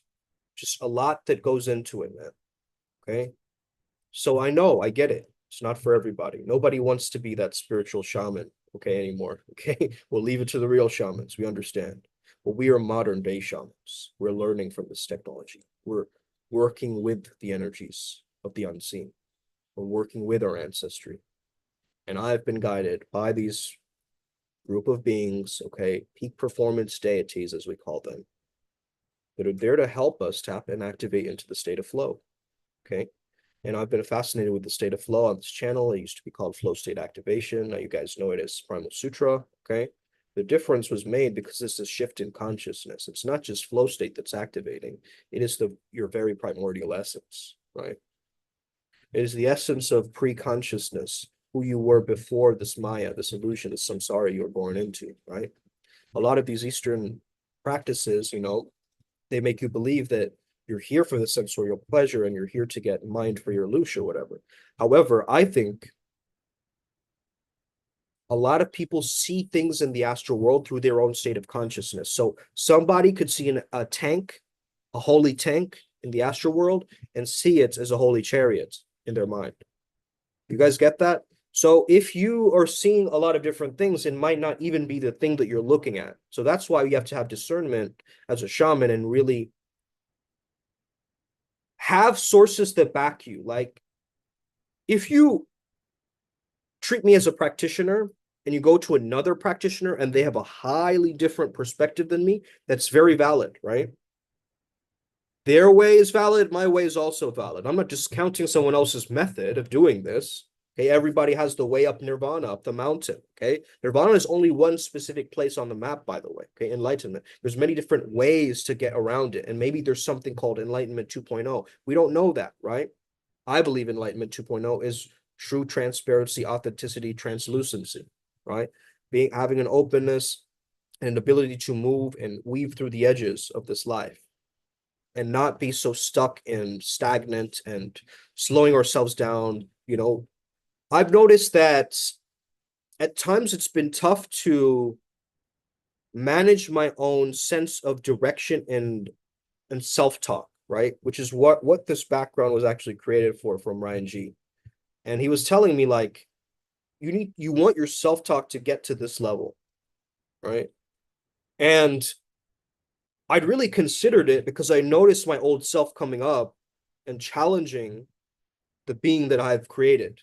just a lot that goes into it, man. Okay. So I know, I get it. It's not for everybody. Nobody wants to be that spiritual shaman, okay, anymore. Okay. We'll leave it to the real shamans. We understand. But we are modern day shamans. We're learning from this technology. We're working with the energies of the unseen. We're working with our ancestry. And I've been guided by these group of beings, okay, peak performance deities, as we call them, that are there to help us tap and activate into the state of flow, okay? And I've been fascinated with the state of flow on this channel. It used to be called flow state activation. Now you guys know it as Primal Sutra, okay? The difference was made because this is a shift in consciousness. It's not just flow state that's activating. It is your very primordial essence, right? It is the essence of pre-consciousness, who you were before this Maya, this illusion, this samsara you were born into, right? A lot of these Eastern practices, you know, they make you believe that You're here for the sensorial pleasure and you're here to get mind for your louche or whatever. However, I think a lot of people see things in the astral world through their own state of consciousness. So somebody could see a tank, a holy tank in the astral world, and see it as a holy chariot in their mind. You guys get that? So if you are seeing a lot of different things, it might not even be the thing that you're looking at. So that's why you have to have discernment as a shaman and really have sources that back you. Like if you treat me as a practitioner and you go to another practitioner and they have a highly different perspective than me, that's very valid, right? Their way is valid, my way is also valid. I'm not discounting someone else's method of doing this. Okay, everybody has the way up nirvana, up the mountain. Okay, nirvana is only one specific place on the map, by the way. Okay, enlightenment. There's many different ways to get around it, and maybe there's something called enlightenment 2.0. We don't know that, right? I believe enlightenment 2.0 is true transparency, authenticity, translucency, right? Having an openness and an ability to move and weave through the edges of this life and not be so stuck and stagnant and slowing ourselves down. You know, I've noticed that at times it's been tough to manage my own sense of direction and self-talk, right? Which is what this background was actually created for from Ryan G. And he was telling me like, you want your self-talk to get to this level, right? And I'd really considered it because I noticed my old self coming up and challenging the being that I've created,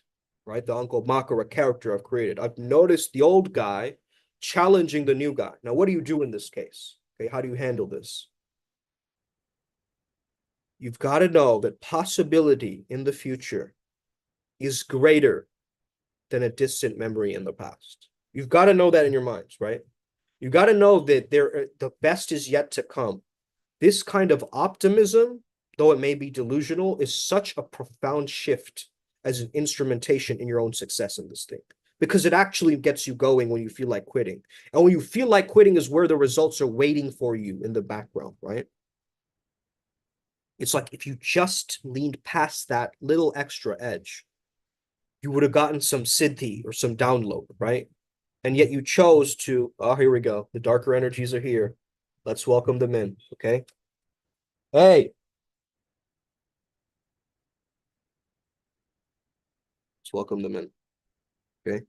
right? The Uncle Makara character I've created. I've noticed the old guy challenging the new guy. Now, what do you do in this case? Okay, how do you handle this? You've got to know that possibility in the future is greater than a distant memory in the past. You've got to know that in your minds, right? You got to know that the best is yet to come. This kind of optimism, though it may be delusional, is such a profound shift as an instrumentation in your own success in this thing. Because it actually gets you going when you feel like quitting. And when you feel like quitting is where the results are waiting for you in the background, right? It's like if you just leaned past that little extra edge, you would have gotten some siddhi or some download, right? And yet you chose to, oh, here we go. The darker energies are here. Let's welcome them in, okay? Hey, let's welcome them in, okay?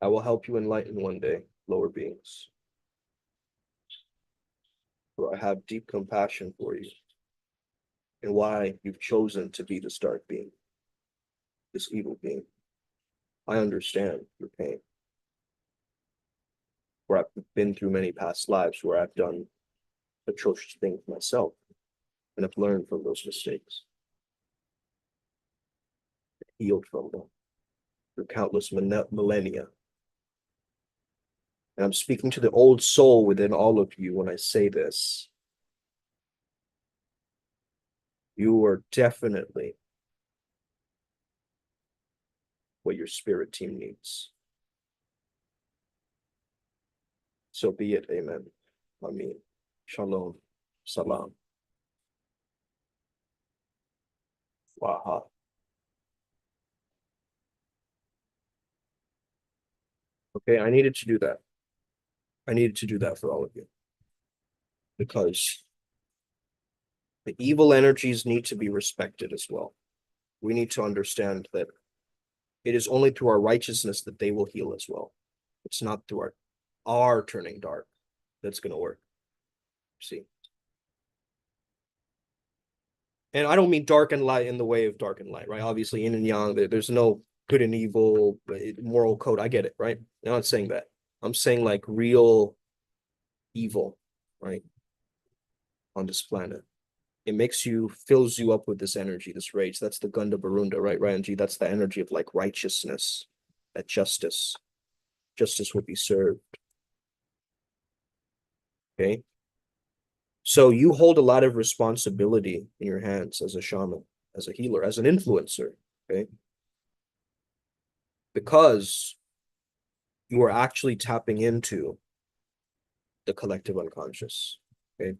I will help you enlighten one day, lower beings. For I have deep compassion for you and why you've chosen to be this dark being, this evil being. I understand your pain. For I've been through many past lives where I've done atrocious things myself and have learned from those mistakes, healed from them through countless millennia. And I'm speaking to the old soul within all of you when I say this. You are definitely what your spirit team needs. So be it. Amen. Amen. Shalom. Salam. Waha. Okay, I needed to do that. I needed to do that for all of you. Because the evil energies need to be respected as well. We need to understand that it is only through our righteousness that they will heal as well. It's not through our turning dark that's going to work. See? And I don't mean dark and light in the way of dark and light, right? Obviously, yin and yang, there's no good and evil, moral code. I get it, right? I'm not saying that. I'm saying like real evil, right? On this planet. It makes you, fills you up with this energy, this rage. That's the Gunda Barunda, right, Ryan G? That's the energy of like righteousness, that justice will be served. Okay. So you hold a lot of responsibility in your hands as a shaman, as a healer, as an influencer. Okay. Because you are actually tapping into the collective unconscious. Okay.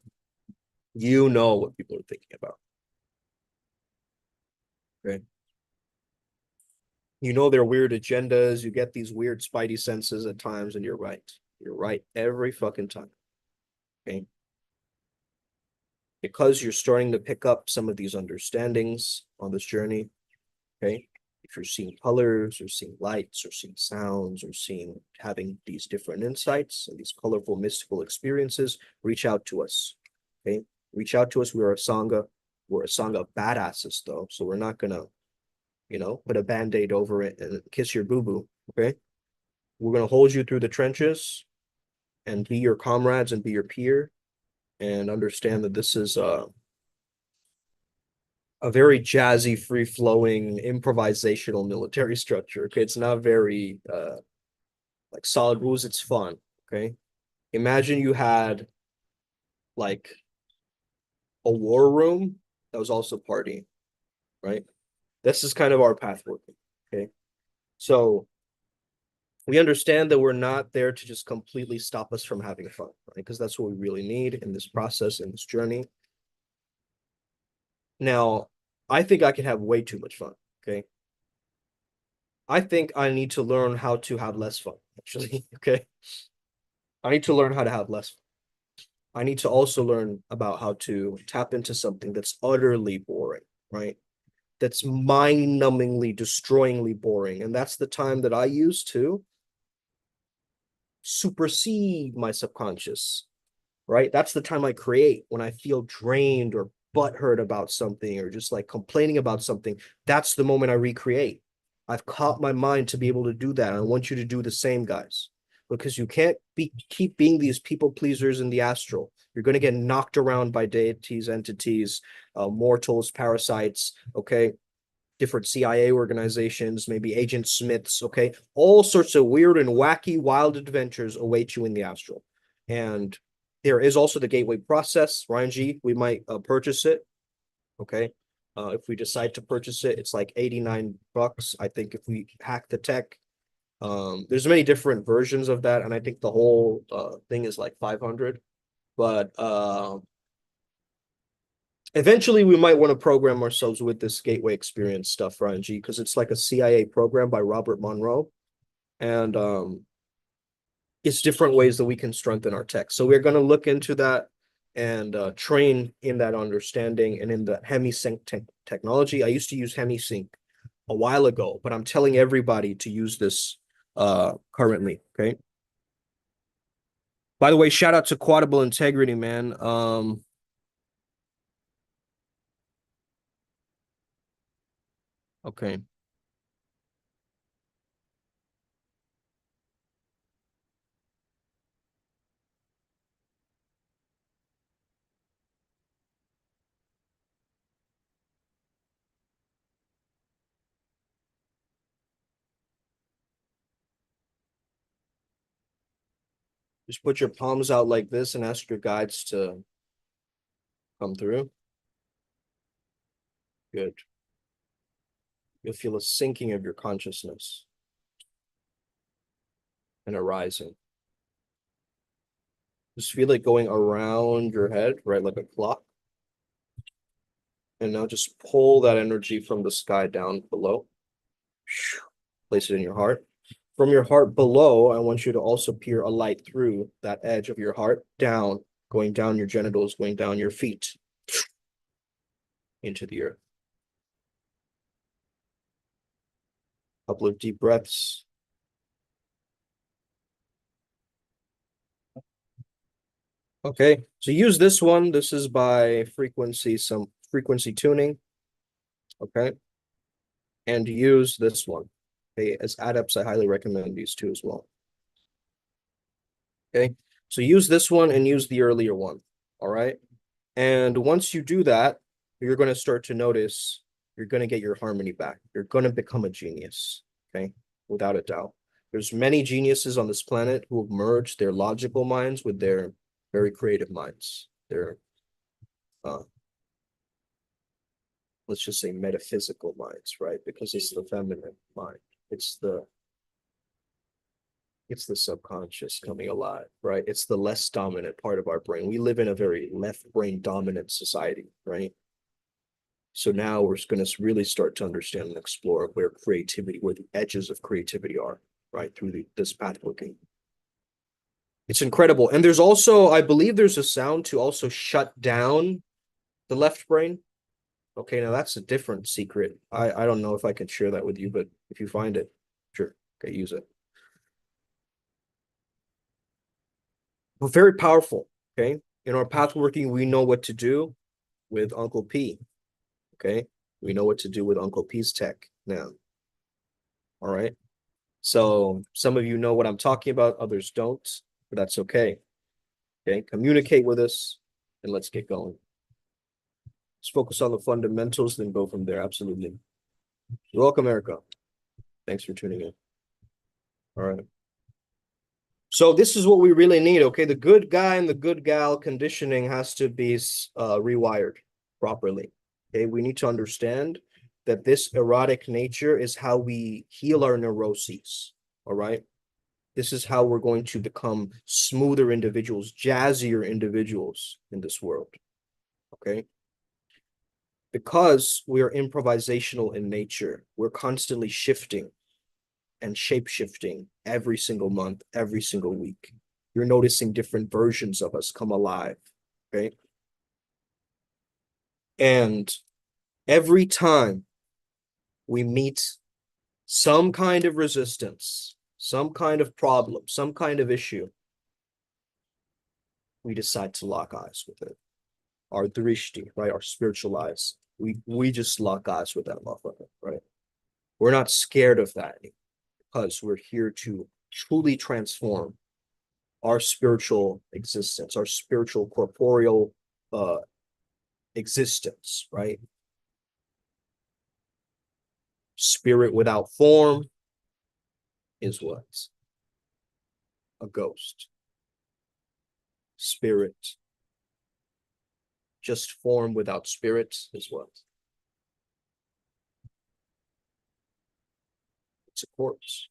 You know what people are thinking about. Okay. You know their weird agendas. You get these weird spidey senses at times, and you're right. You're right every fucking time. Okay. Because you're starting to pick up some of these understandings on this journey. Okay. If you're seeing colors or seeing lights or seeing sounds or seeing having these different insights and these colorful mystical experiences, reach out to us. Okay. Reach out to us. We're a Sangha. We're a Sangha of badasses though. So we're not gonna, put a band-aid over it and kiss your boo-boo. Okay. We're gonna hold you through the trenches and be your comrades and be your peer and understand that this is a very jazzy, free-flowing, improvisational military structure. Okay, it's not very like solid rules. It's fun. Okay, imagine you had like a war room that was also partying, right? This is kind of our path working. Okay, so we understand that we're not there to just completely stop us from having fun, right? Because that's what we really need in this process, in this journey. Now, I think I can have way too much fun. Okay, I think I need to learn how to have less fun, actually. Okay. I need to learn how to have less fun. I need to also learn about how to tap into something that's utterly boring, right? That's mind-numbingly, destroyingly boring. And that's the time that I use to supersede my subconscious, right? That's the time I create when I feel drained or butthurt about something or just like complaining about something. That's the moment I recreate. I've caught my mind to be able to do that. I want you to do the same, guys, because you can't keep being these people pleasers in the astral. You're going to get knocked around by deities, entities, mortals, parasites, okay? Different CIA organizations, maybe Agent Smiths, okay? All sorts of weird and wacky, wild adventures await you in the astral. And there is also the gateway process. Ryan G, we might purchase it, okay? If we decide to purchase it, it's like $89. I think if we hack the tech, there's many different versions of that, and I think the whole thing is like 500. But eventually we might want to program ourselves with this gateway experience stuff, Ryan G, because it's like a CIA program by Robert Monroe. And it's different ways that we can strengthen our tech. So we're going to look into that and train in that understanding and in the HemiSync technology. I used to use HemiSync a while ago, but I'm telling everybody to use this currently. Okay. By the way, shout out to Quadable Integrity, man. Okay. Just put your palms out like this and ask your guides to come through. Good. You'll feel a sinking of your consciousness and a rising. Just feel it going around your head, right, like a clock. And now just pull that energy from the sky down below. Place it in your heart. From your heart below, I want you to also peer a light through that edge of your heart, down, going down your genitals, going down your feet, into the earth. Couple of deep breaths. Okay, so use this one. This is by frequency, some frequency tuning. Okay, and use this one. Okay, as adepts, I highly recommend these two as well. Okay, so use this one and use the earlier one. All right, and once you do that, you're going to start to notice you're going to get your harmony back. You're going to become a genius. Okay, without a doubt. There's many geniuses on this planet who have merged their logical minds with their very creative minds. Their uh, let's just say metaphysical minds, right? Because it's the feminine mind. It's the It's the subconscious coming alive, right? It's the less dominant part of our brain. We live in a very left brain dominant society, right? So now we're going to really start to understand and explore where creativity, where the edges of creativity are, right? Through this path working. It's incredible. And there's also, I believe there's a sound to also shut down the left brain. Okay, now that's a different secret. I don't know if I can share that with you, but if you find it, sure. Okay, use it. But very powerful. Okay. In our path working, we know what to do with Uncle P. Okay. We know what to do with Uncle P's tech now. All right. So some of you know what I'm talking about, others don't, but that's okay. Okay. Communicate with us and let's get going. Let's focus on the fundamentals, then go from there. Absolutely. You're welcome, Erica. Thanks for tuning in. All right. So this is what we really need, okay? The good guy and the good gal conditioning has to be rewired properly, okay? We need to understand that this erotic nature is how we heal our neuroses, all right? This is how we're going to become smoother individuals, jazzier individuals in this world, okay? Because we are improvisational in nature, we're constantly shifting and shape-shifting every single month, every single week. You're noticing different versions of us come alive, okay? And every time we meet some kind of resistance, some kind of problem, some kind of issue, we decide to lock eyes with it. Our drishti, right? Our spiritual eyes. We just lock eyes with that motherfucker, right? We're not scared of that because we're here to truly transform our spiritual existence, our spiritual corporeal existence, right? Spirit without form is what? A ghost. Spirit. Just form without spirit is what? It's a corpse.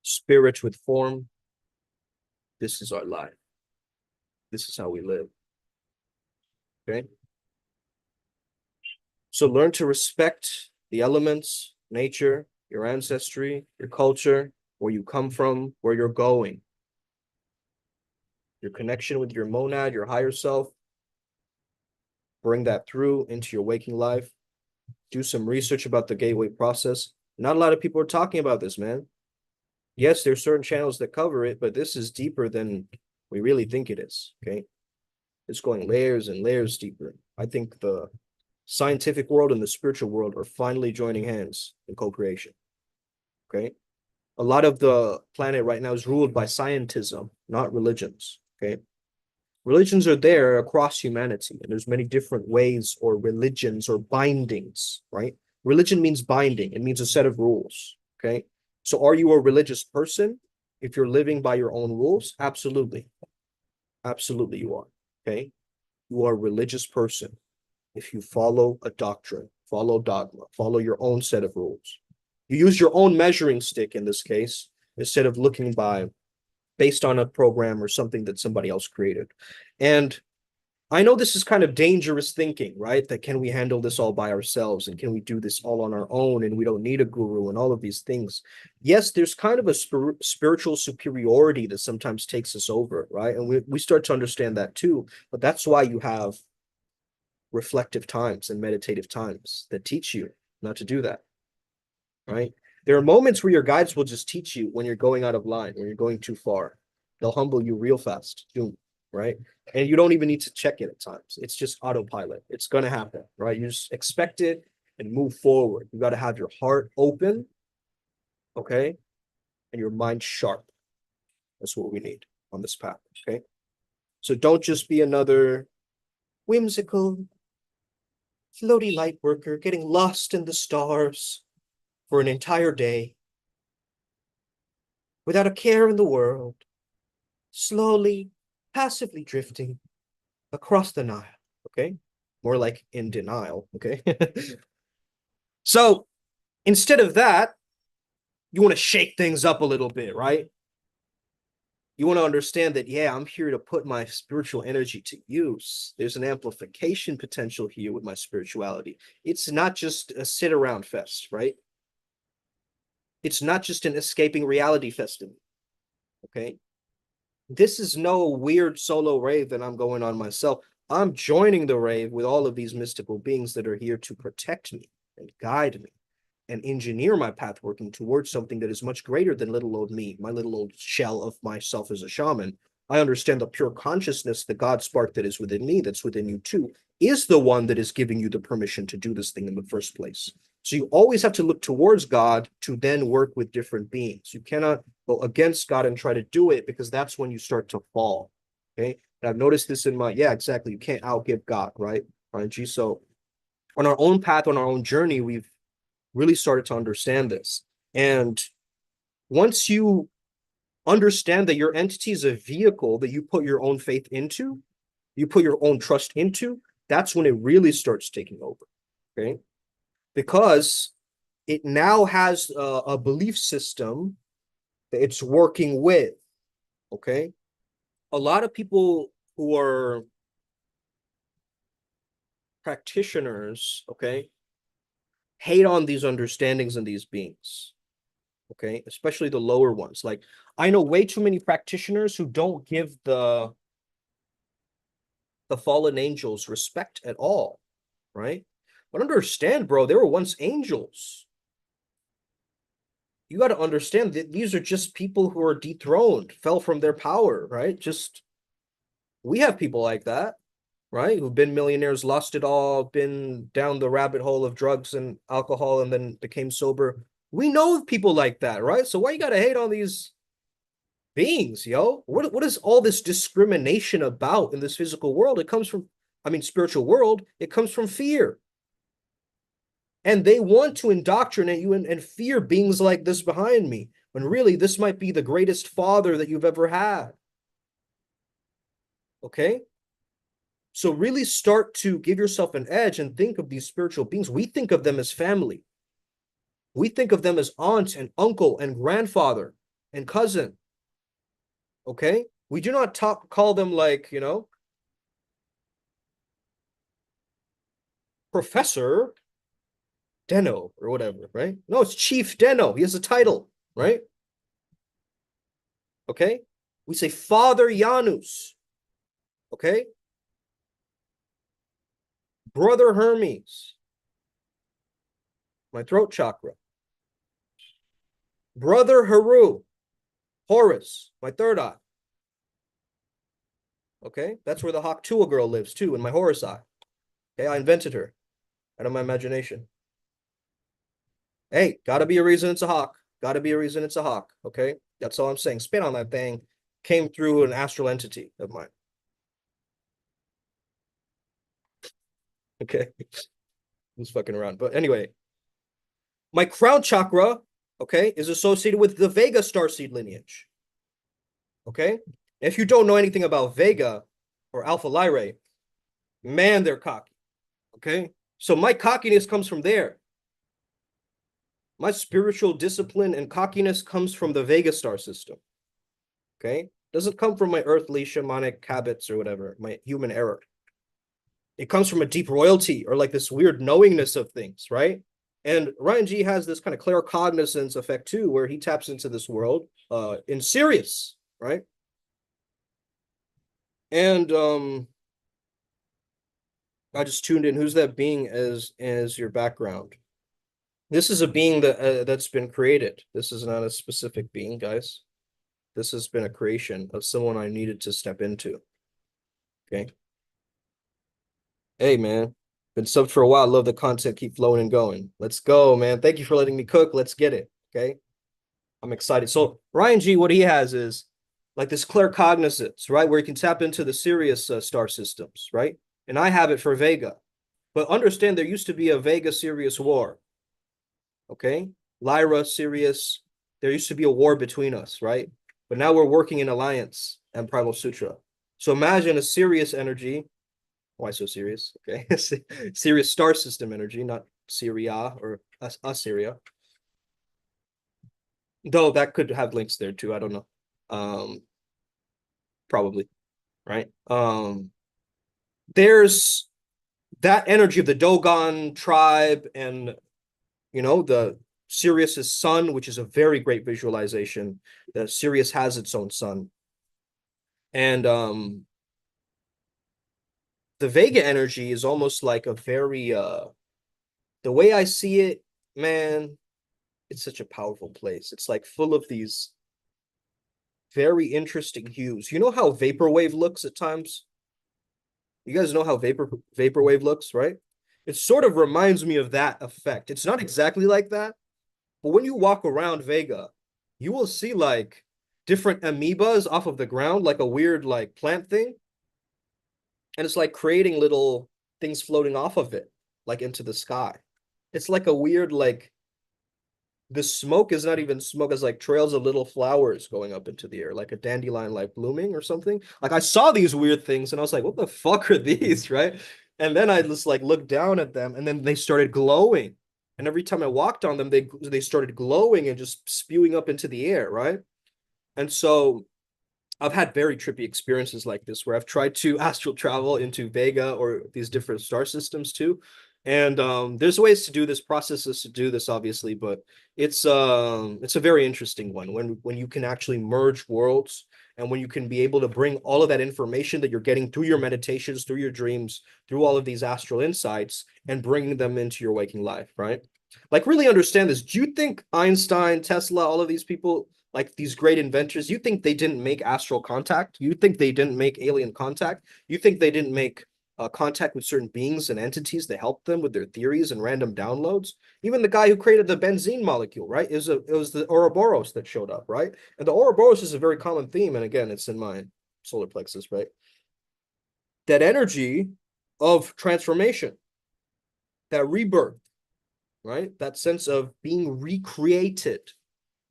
Spirit with form, this is our life. This is how we live. Okay? So learn to respect the elements, nature, your ancestry, your culture, where you come from, where you're going. Your connection with your monad, your higher self. Bring that through into your waking life. Do some research about the gateway process. Not a lot of people are talking about this, man. Yes, there's certain channels that cover it, but this is deeper than we really think it is, okay? It's going layers and layers deeper. I think the scientific world and the spiritual world are finally joining hands in co-creation, okay? A lot of the planet right now is ruled by scientism, not religions, okay? Religions are there across humanity, and there's many different ways or religions or bindings, right? Religion means binding. It means a set of rules, okay? So are you a religious person if you're living by your own rules? Absolutely. Absolutely you are, okay? You are a religious person if you follow a doctrine, follow dogma, follow your own set of rules. You use your own measuring stick in this case, instead of looking based on a program or something that somebody else created. And I know this is kind of dangerous thinking, right? That can we handle this all by ourselves and can we do this all on our own and we don't need a guru and all of these things. Yes, there's kind of a spiritual superiority that sometimes takes us over, right? And we start to understand that too. But that's why you have reflective times and meditative times that teach you not to do that, right? There are moments where your guides will just teach you when you're going out of line, when you're going too far. They'll humble you real fast, boom, right? And you don't even need to check it at times. It's just autopilot. It's going to happen, right? You just expect it and move forward. You got to have your heart open, okay? And your mind sharp. That's what we need on this path, okay? So don't just be another whimsical, floaty light worker getting lost in the stars for an entire day without a care in the world, slowly, passively drifting across the Nile, okay? More like in denial, okay? So instead of that, You want to shake things up a little bit, right? You want to understand that, yeah, I'm here to put my spiritual energy to use. There's an amplification potential here with my spirituality. It's not just a sit around fest, right? It's not just an escaping reality festival. Okay. This is no weird solo rave that I'm going on myself. I'm joining the rave with all of these mystical beings that are here to protect me and guide me and engineer my path working towards something that is much greater than little old me, my little old shell of myself as a shaman. I understand the pure consciousness, the God spark that is within me, that's within you too, is the one that is giving you the permission to do this thing in the first place. So you always have to look towards God to then work with different beings. You cannot go against God and try to do it, because that's when you start to fall. Okay. And I've noticed this in my, yeah, exactly. You can't outgive God, right? Right. So on our own path, on our own journey, we've really started to understand this. And once you understand that your entity is a vehicle that you put your own faith into, you put your own trust into, that's when it really starts taking over. Okay. Because it now has a belief system that it's working with. Okay. A lot of people who are practitioners, okay, hate on these understandings and these beings. Okay, especially the lower ones. Like, I know way too many practitioners who don't give the fallen angels respect at all, right? But understand, bro, they were once angels. You got to understand that these are just people who are dethroned, fell from their power, right? Just, we have people like that, right? Who've been millionaires, lost it all, been down the rabbit hole of drugs and alcohol, and then became sober. We know people like that, right? So why you got to hate on these beings, yo? What is all this discrimination about in this physical world? It comes from, I mean, spiritual world, it comes from fear. And they want to indoctrinate you and fear beings like this behind me, when really this might be the greatest father that you've ever had. Okay? So really start to give yourself an edge and think of these spiritual beings. We think of them as family. We think of them as aunt and uncle and grandfather and cousin. Okay? We do not call them like, Professor Deno or whatever, right? No, it's Chief Deno. He has a title, right? Okay? We say Father Janus. Okay? Brother Hermes. My throat chakra. Brother Haru. Horus. My third eye. Okay? That's where the Haktua girl lives too, in my Horus eye. Okay? I invented her out of my imagination. Hey, gotta be a reason it's a hawk. Gotta be a reason it's a hawk. Okay? That's all I'm saying. Spin on that thing came through an astral entity of mine. Okay? Who's fucking around? But anyway, my crown chakra, okay, is associated with the Vega starseed lineage. Okay? If you don't know anything about Vega or Alpha Lyrae, man, they're cocky. Okay? So my cockiness comes from there. My spiritual discipline and cockiness comes from the Vega star system. Okay? Doesn't come from my earthly shamanic habits or whatever, my human error. It comes from a deep royalty or like this weird knowingness of things, right? And Ryan G has this kind of claircognizance effect too, where he taps into this world in Sirius, right? And I just tuned in. Who's that being as your background? This is a being that's been created. This is not a specific being, guys. This has been a creation of someone I needed to step into. Okay. Hey, man. Been subbed for a while. Love the content. Keep flowing and going. Let's go, man. Thank you for letting me cook. Let's get it. Okay. I'm excited. So Ryan G, what he has is like this claircognizance, right? Where he can tap into the Sirius star systems, right? And I have it for Vega. But understand there used to be a Vega-Sirius war. Okay? Lyra, Sirius, there used to be a war between us, right? But now we're working in alliance and Primal Sutra. So imagine a Sirius energy. Why so serious? Okay. Sirius star system energy, not Syria or Assyria. Though that could have links there too. I don't know. Um, Probably, right? There's that energy of the Dogon tribe and the Sirius's sun, which is a very great visualization. The Sirius has its own sun. And the Vega energy is almost like a very the way I see it, man, it's such a powerful place. It's like full of these very interesting hues. You know how vaporwave looks at times? You guys know how vaporwave looks, right? It sort of reminds me of that effect. It's not exactly like that, but when you walk around Vega, you will see like different amoebas off of the ground, like a weird like plant thing, and it's like creating little things floating off of it, like into the sky. It's like a weird like the smoke is not even smoke, it's like trails of little flowers going up into the air, like a dandelion like blooming or something. Like I saw these weird things and I was like, what the fuck are these, right? And then I just like looked down at them and then they started glowing. And every time I walked on them, they started glowing and just spewing up into the air, right? And so I've had very trippy experiences like this where I've tried to astral travel into Vega or these different star systems too. And there's ways to do this, processes to do this, obviously, but it's a very interesting one when you can actually merge worlds and when you can be able to bring all of that information that you're getting through your meditations, through your dreams, through all of these astral insights, and bringing them into your waking life, right? Like really understand this. Do you think Einstein, Tesla, all of these people like these great inventors, you think they didn't make astral contact? You think they didn't make alien contact? You think they didn't make contact with certain beings and entities that helped them with their theories and random downloads? Even the guy who created the benzene molecule, right? It was the Ouroboros that showed up, right? And the Ouroboros is a very common theme, and again, it's in my solar plexus, right? That energy of transformation, that rebirth, right? That sense of being recreated,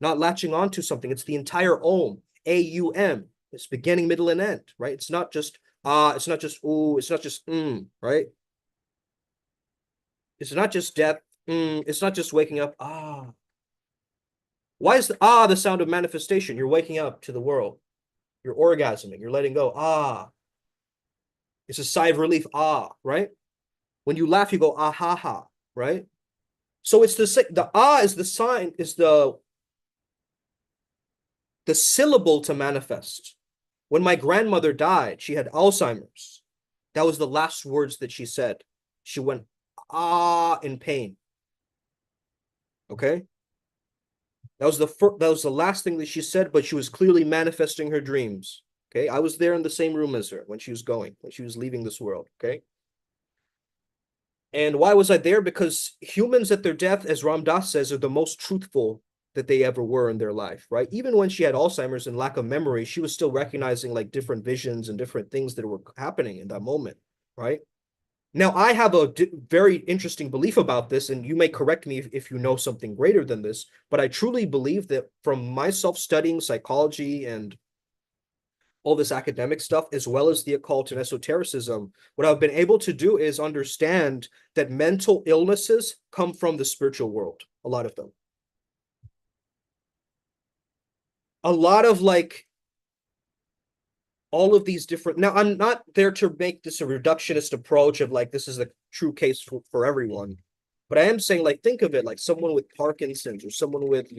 not latching onto something. It's the entire Om, AUM. It's beginning, middle, and end, right? It's not just it's not just ooh, it's not just right? It's not just death, it's not just waking up, ah. Why is the sound of manifestation? You're waking up to the world. You're orgasming, you're letting go, ah. It's a sigh of relief, ah, right? When you laugh, you go ah ha ha, right? So it's the ah is the sign, is the syllable to manifest. When my grandmother died, she had Alzheimer's. That was the last words that she said. She went, ah, in pain. Okay? That was the last thing that she said, but she was clearly manifesting her dreams. Okay? I was there in the same room as her when she was going, when she was leaving this world. Okay? And why was I there? Because humans at their death, as Ram Dass says, are the most truthful that they ever were in their life, right? Even when she had Alzheimer's and lack of memory, she was still recognizing like different visions and different things that were happening in that moment, right? Now, I have a very interesting belief about this, and you may correct me if you know something greater than this, but I truly believe that from myself studying psychology and all this academic stuff, as well as the occult and esotericism, what I've been able to do is understand that mental illnesses come from the spiritual world, a lot of them. A lot of like all of these different, now I'm not there to make this a reductionist approach of like this is the true case for everyone, but I am saying like think of it like someone with Parkinson's or someone with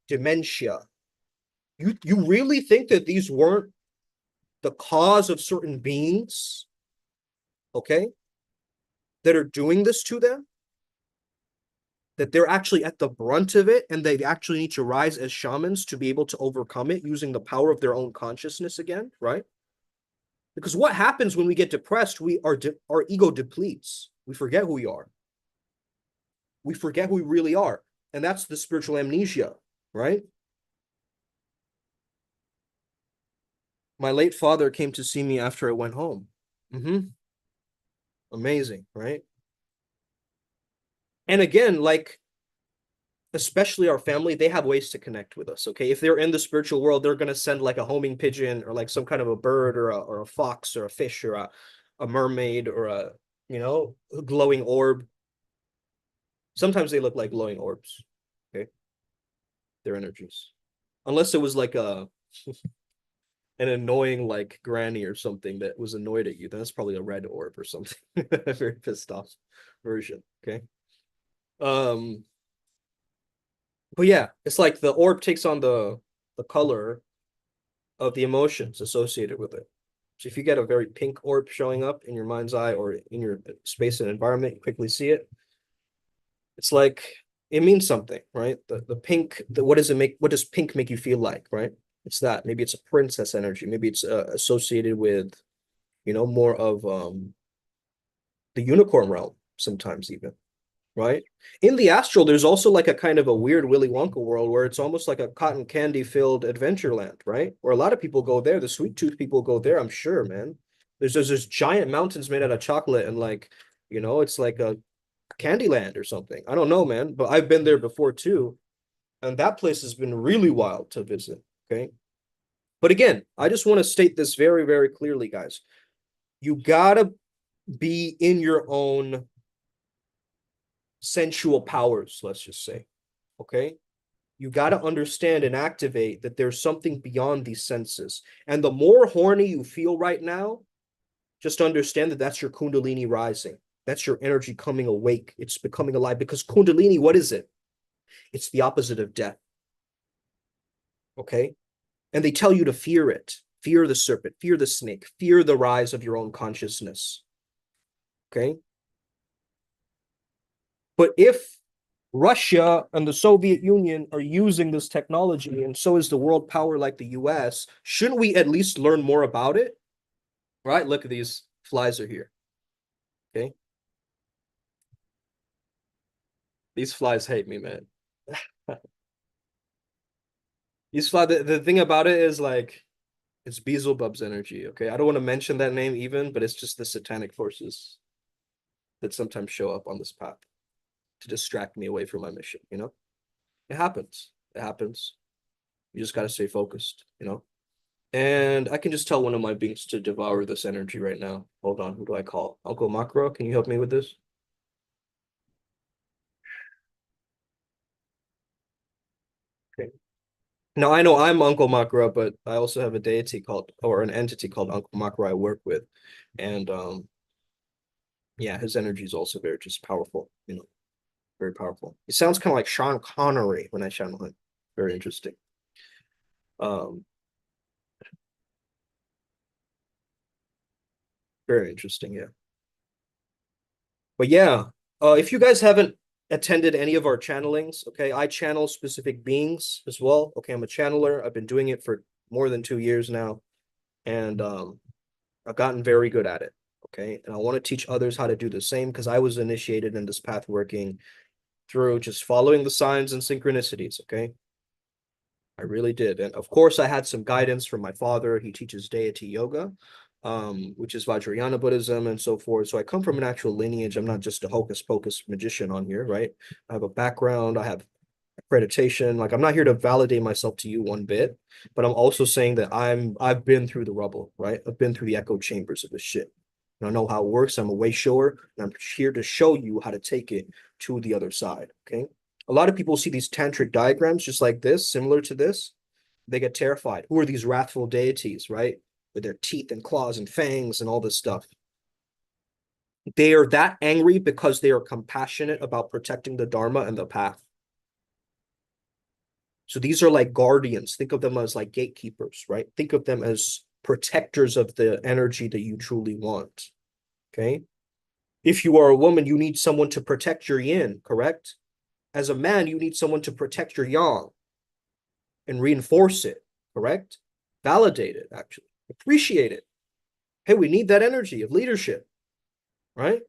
dementia. You really think that these weren't the cause of certain beings, okay, that are doing this to them, that they're actually at the brunt of it and they actually need to rise as shamans to be able to overcome it using the power of their own consciousness again, right? Because what happens when we get depressed, our ego depletes. We forget who we are. We forget who we really are. And that's the spiritual amnesia, right? My late father came to see me after I went home. Mm-hmm. Amazing, right? And again, like, especially our family, they have ways to connect with us. Okay. If they're in the spiritual world, they're going to send like a homing pigeon or like some kind of a bird or a fox or a fish or a mermaid or a glowing orb. Sometimes they look like glowing orbs. Okay. their energies. Unless it was like an annoying like granny or something that was annoyed at you, then that's probably a red orb or something. A very pissed off version. Okay. Um, but yeah, it's like the orb takes on the color of the emotions associated with it. So if you get a very pink orb showing up in your mind's eye or in your space and environment, you quickly see it. It's like it means something, right? The pink, what does it make? What does pink make you feel like, right? It's that. Maybe it's a princess energy. Maybe it's associated with, more of the unicorn realm sometimes even, right? In the astral, there's also like a kind of a weird Willy Wonka world where it's almost like a cotton candy filled adventure land, right? Where a lot of people go there. The sweet tooth people go there, I'm sure, man. There's giant mountains made out of chocolate and like, it's like a candy land or something. I don't know, man, but I've been there before too. And that place has been really wild to visit. Okay. But again, I just want to state this very, very clearly, guys. You gotta be in your own sensual powers, let's just say. Okay. You got to understand and activate that there's something beyond these senses. And the more horny you feel right now, just understand that that's your Kundalini rising. That's your energy coming awake. It's becoming alive because Kundalini, what is it? It's the opposite of death. Okay. And they tell you to fear it. Fear the serpent, fear the snake, fear the rise of your own consciousness. Okay. But if Russia and the Soviet Union are using this technology, and so is the world power like the US, shouldn't we at least learn more about it? Right? Look at these flies are here. Okay. These flies hate me, man. These flies, the thing about it is like, it's Beelzebub's energy. Okay. I don't want to mention that name even, but it's just the satanic forces that sometimes show up on this path to distract me away from my mission. It happens. It happens. You just got to stay focused. And I can just tell one of my beings to devour this energy right now. Hold on, who do I call? Uncle Makara, can you help me with this? Okay. Now I know I'm Uncle Makara, but I also have a deity called, or an entity called Uncle Makara I work with. And yeah, his energy is also very just powerful, very powerful. It sounds kind of like Sean Connery when I channel him. Very interesting. Um, very interesting, yeah. But yeah, if you guys haven't attended any of our channelings, okay, I channel specific beings as well. Okay, I'm a channeler. I've been doing it for more than 2 years now, and I've gotten very good at it. Okay, and I want to teach others how to do the same because I was initiated in this path working through just following the signs and synchronicities. Okay, I really did. And of course, I had some guidance from my father. He teaches deity yoga, which is Vajrayana Buddhism and so forth. So I come from an actual lineage. I'm not just a hocus pocus magician on here, right? I have a background. I have accreditation. Like I'm not here to validate myself to you one bit, but I'm also saying that I've been through the rubble, right? I've been through the echo chambers of this shit. And I know how it works. I'm a way shower, and I'm here to show you how to take it to the other side. Okay. A lot of people see these tantric diagrams just like this, similar to this. They get terrified. Who are these wrathful deities, right? With their teeth and claws and fangs and all this stuff. They are that angry because they are compassionate about protecting the Dharma and the path. So these are like guardians. Think of them as like gatekeepers, right? Think of them as protectors of the energy that you truly want. Okay. If you are a woman, you need someone to protect your yin, correct? As a man, you need someone to protect your yang and reinforce it, correct? Validate it, actually. Appreciate it. Hey, we need that energy of leadership, right?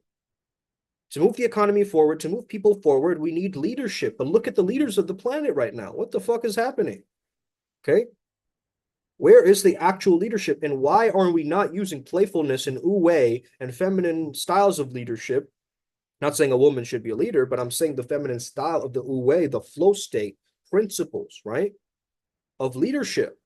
To move the economy forward, to move people forward, we need leadership. But look at the leaders of the planet right now. What the fuck is happening? Okay. Where is the actual leadership? And why are we not using playfulness and wu-wei and feminine styles of leadership? Not saying a woman should be a leader, but I'm saying the feminine style of the wu-wei, the flow state principles, right? Of leadership.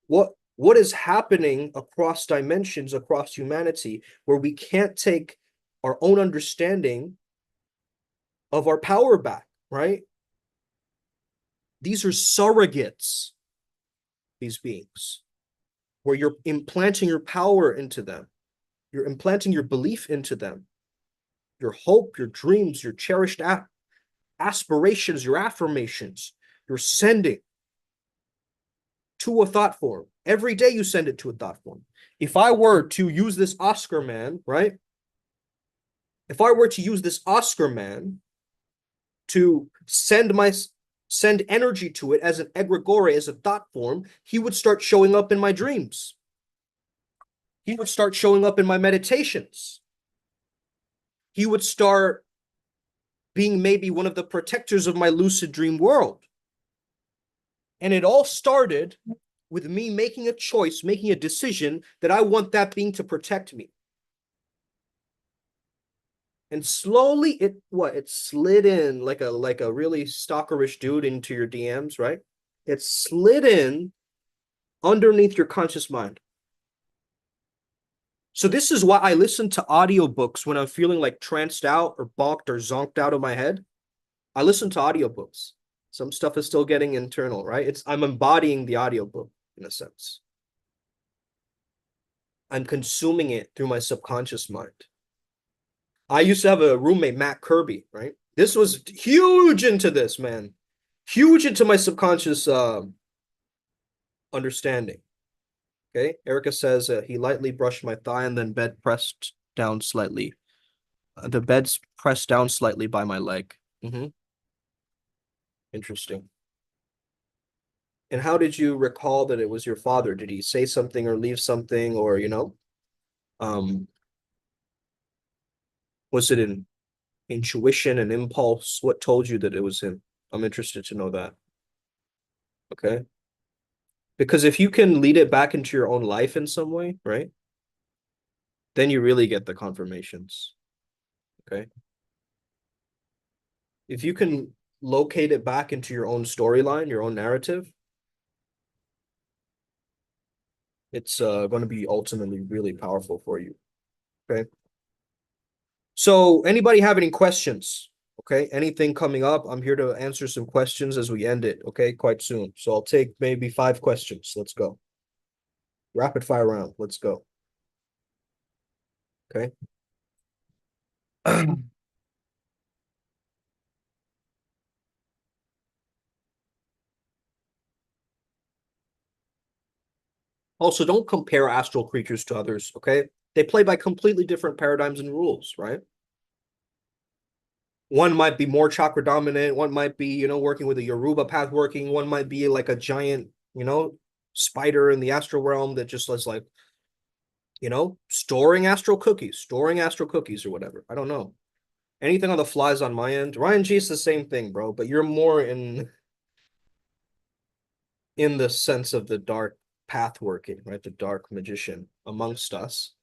What is happening across dimensions, across humanity, where we can't take our own understanding of our power back, right? These are surrogates, these beings, where you're implanting your power into them. You're implanting your belief into them, your hope, your dreams, your cherished aspirations, your affirmations. You're sending to a thought form. Every day you send it to a thought form. If I were to use this Oscar man, right? If I were to use this Oscar man to send energy to it as an egregore, as a thought form, he would start showing up in my dreams. He would start showing up in my meditations. He would start being maybe one of the protectors of my lucid dream world. And it all started with me making a choice, making a decision that I want that being to protect me. And slowly it slid in like a really stalkerish dude into your DMs, right? It slid in underneath your conscious mind. So this is why I listen to audiobooks when I'm feeling like tranced out or bonked or zonked out of my head. I listen to audiobooks. Some stuff is still getting internal, right? I'm embodying the audiobook in a sense. I'm consuming it through my subconscious mind. I used to have a roommate, Matt Kirby, right? This was huge into this, man. Huge into my subconscious understanding. Okay. Erica says he lightly brushed my thigh and then bed pressed down slightly. The bed's pressed down slightly by my leg. Interesting. And how did you recall that it was your father? Did he say something or leave something, or was it an intuition, an impulse? What told you that it was him? I'm interested to know that. Okay. Because if you can lead it back into your own life in some way, right? Then you really get the confirmations. Okay. If you can locate it back into your own storyline, your own narrative, it's going to be ultimately really powerful for you. Okay. So anybody have any questions? Okay. Anything coming up? I'm here to answer some questions as we end it. Okay. Quite soon. So I'll take maybe 5 questions. Let's go. Rapid fire round. Let's go. Okay. Also, don't compare astral creatures to others, okay? They play by completely different paradigms and rules, right? One might be more chakra dominant, one might be, working with a Yoruba path working, one might be like a giant, spider in the astral realm that just was like, storing astral cookies or whatever. I don't know. Anything on the flies on my end. Ryan G is the same thing, bro, but you're more in the sense of the dark path working, right? The dark magician amongst us.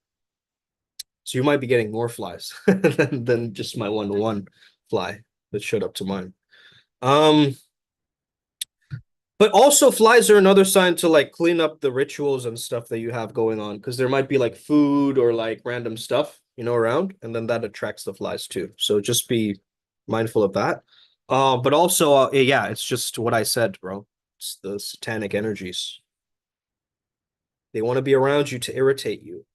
So you might be getting more flies than just my one-to-one fly that showed up to mine. But also flies are another sign to like clean up the rituals and stuff that you have going on, because there might be like food or like random stuff, around, and then that attracts the flies too. So just be mindful of that. But also, yeah, it's just what I said, bro. It's the satanic energies. They want to be around you to irritate you.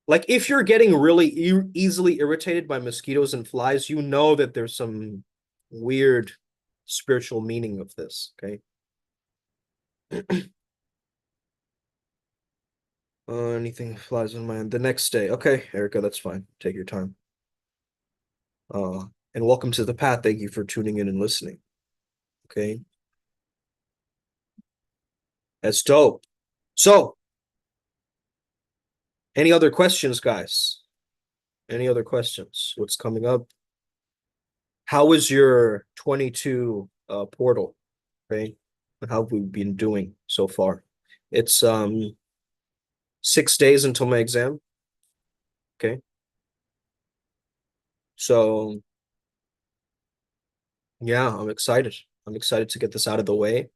Like if you're getting really easily irritated by mosquitoes and flies, you know that there's some weird spiritual meaning of this, okay? Anything flies on my end. The next day. Okay, Erica, that's fine. Take your time. And welcome to the path. Thank you for tuning in and listening. Okay. That's dope. So, any other questions, guys? Any other questions? What's coming up? How is your 22 portal? Okay. How have we been doing so far? It's 6 days until my exam. Okay. So yeah, I'm excited. I'm excited to get this out of the way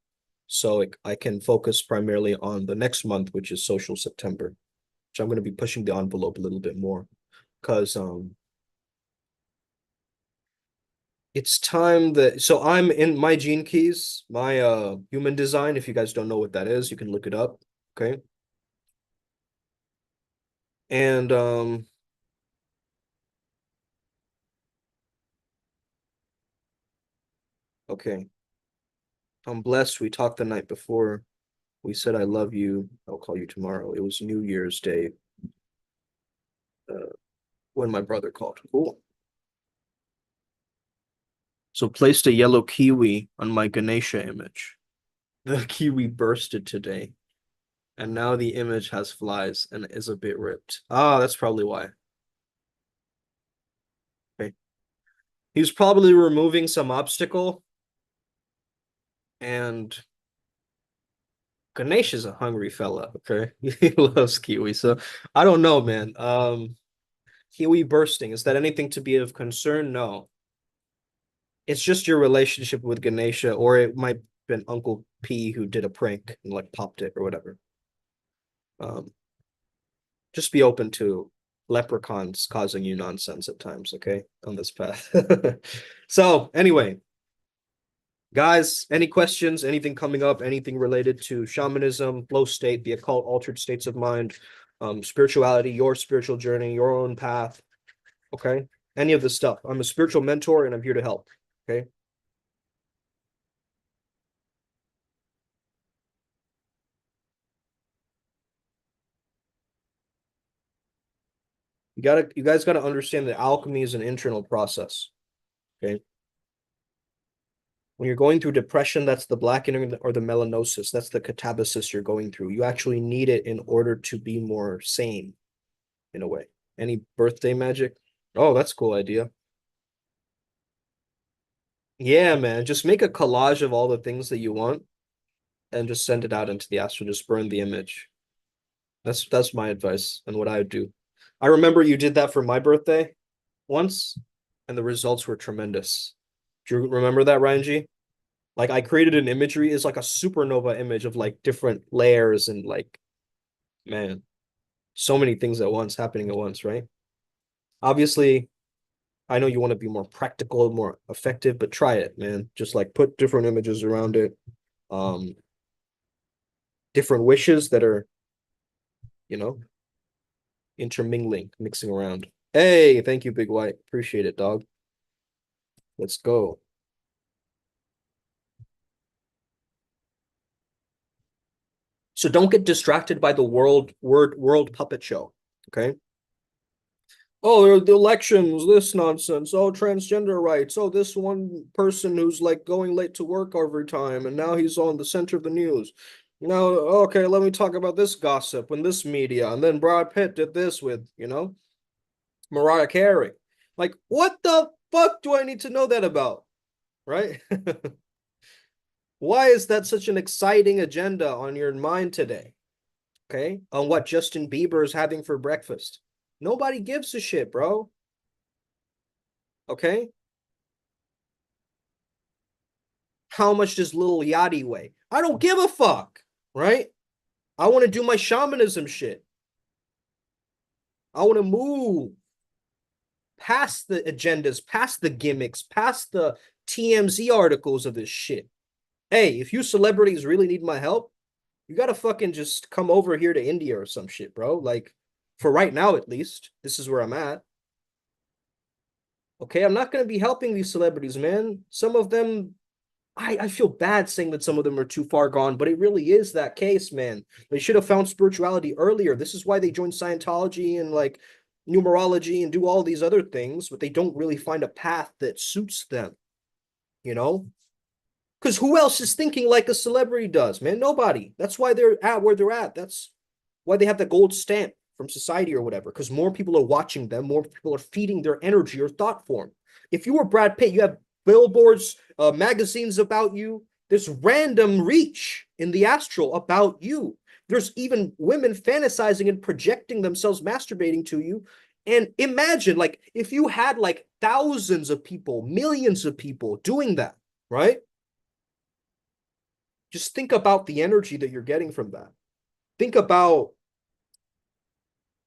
so I can focus primarily on the next month, which is Social September, which I'm going to be pushing the envelope a little bit more because It's time that so I'm in my gene keys, my human design. If you guys don't know what that is, you can look it up. Okay. And okay. I'm blessed. We talked the night before. We said I love you. I'll call you tomorrow. It was New Year's Day when my brother called. Cool. So placed a yellow kiwi on my Ganesha image. The kiwi bursted today, and now the image has flies and is a bit ripped. Ah, that's probably why. Okay. He was probably removing some obstacle, and Ganesh is a hungry fella, okay? He loves kiwi. So I don't know, man. Kiwi bursting, is that anything to be of concern? No. It's just your relationship with Ganesha, or it might have been Uncle P who did a prank and like popped it or whatever. Um, just be open to leprechauns causing you nonsense at times, okay? On this path. So anyway, guys, any questions, anything coming up, anything related to shamanism, flow state, the occult, altered states of mind, spirituality, your spiritual journey, your own path, okay? Any of this stuff. I'm a spiritual mentor and I'm here to help, okay? You guys gotta understand that alchemy is an internal process, okay? When you're going through depression, that's the blackening or the melanosis. That's the catabasis you're going through. You actually need it in order to be more sane, in a way. Any birthday magic? Oh, that's a cool idea. Yeah, man. Just make a collage of all the things that you want and just send it out into the astral. Just burn the image. That's my advice and what I would do. I remember you did that for my birthday once, and the results were tremendous. Do you remember that, Ryan G? Like I created an imagery, it's like a supernova image of like different layers and like, man, so many things at once happening at once, right? Obviously, I know you want to be more practical, more effective, but try it, man. Just like put different images around it. Um, different wishes that are, you know, intermingling, mixing around. Hey, thank you, Big White. Appreciate it, dog. Let's go. So don't get distracted by the world puppet show. Okay. Oh, the elections, this nonsense. Oh, transgender rights. Oh, this one person who's like going late to work every time, and now he's on the center of the news. Now, okay, let me talk about this gossip and this media, and then Brad Pitt did this with, Mariah Carey. Like, what the fuck do I need to know that about? Right? Why is that such an exciting agenda on your mind today? Okay, on what Justin Bieber is having for breakfast. Nobody gives a shit, bro. Okay, how much does little Yachty weigh? I don't give a fuck, right? I want to do my shamanism shit. I want to move past the agendas, past the gimmicks, past the TMZ articles of this shit. Hey, if you celebrities really need my help, you gotta fucking just come over here to India or some shit, bro. Like, for right now at least, this is where I'm at. Okay, I'm not gonna be helping these celebrities, man. Some of them I feel bad saying that some of them are too far gone, but it really is that case, man. They should have found spirituality earlier. This is why they join Scientology and like numerology and do all these other things, but they don't really find a path that suits them, you know? Because who else is thinking like a celebrity does, man? Nobody. That's why they're at where they're at. That's why they have the gold stamp from society or whatever, because more people are watching them, more people are feeding their energy or thought form. If you were Brad Pitt, you have billboards, magazines about you. There's random reach in the astral about you. There's even women fantasizing and projecting themselves masturbating to you. And imagine, like, if you had like thousands of people, millions of people doing that, right? Just think about the energy that you're getting from that. Think about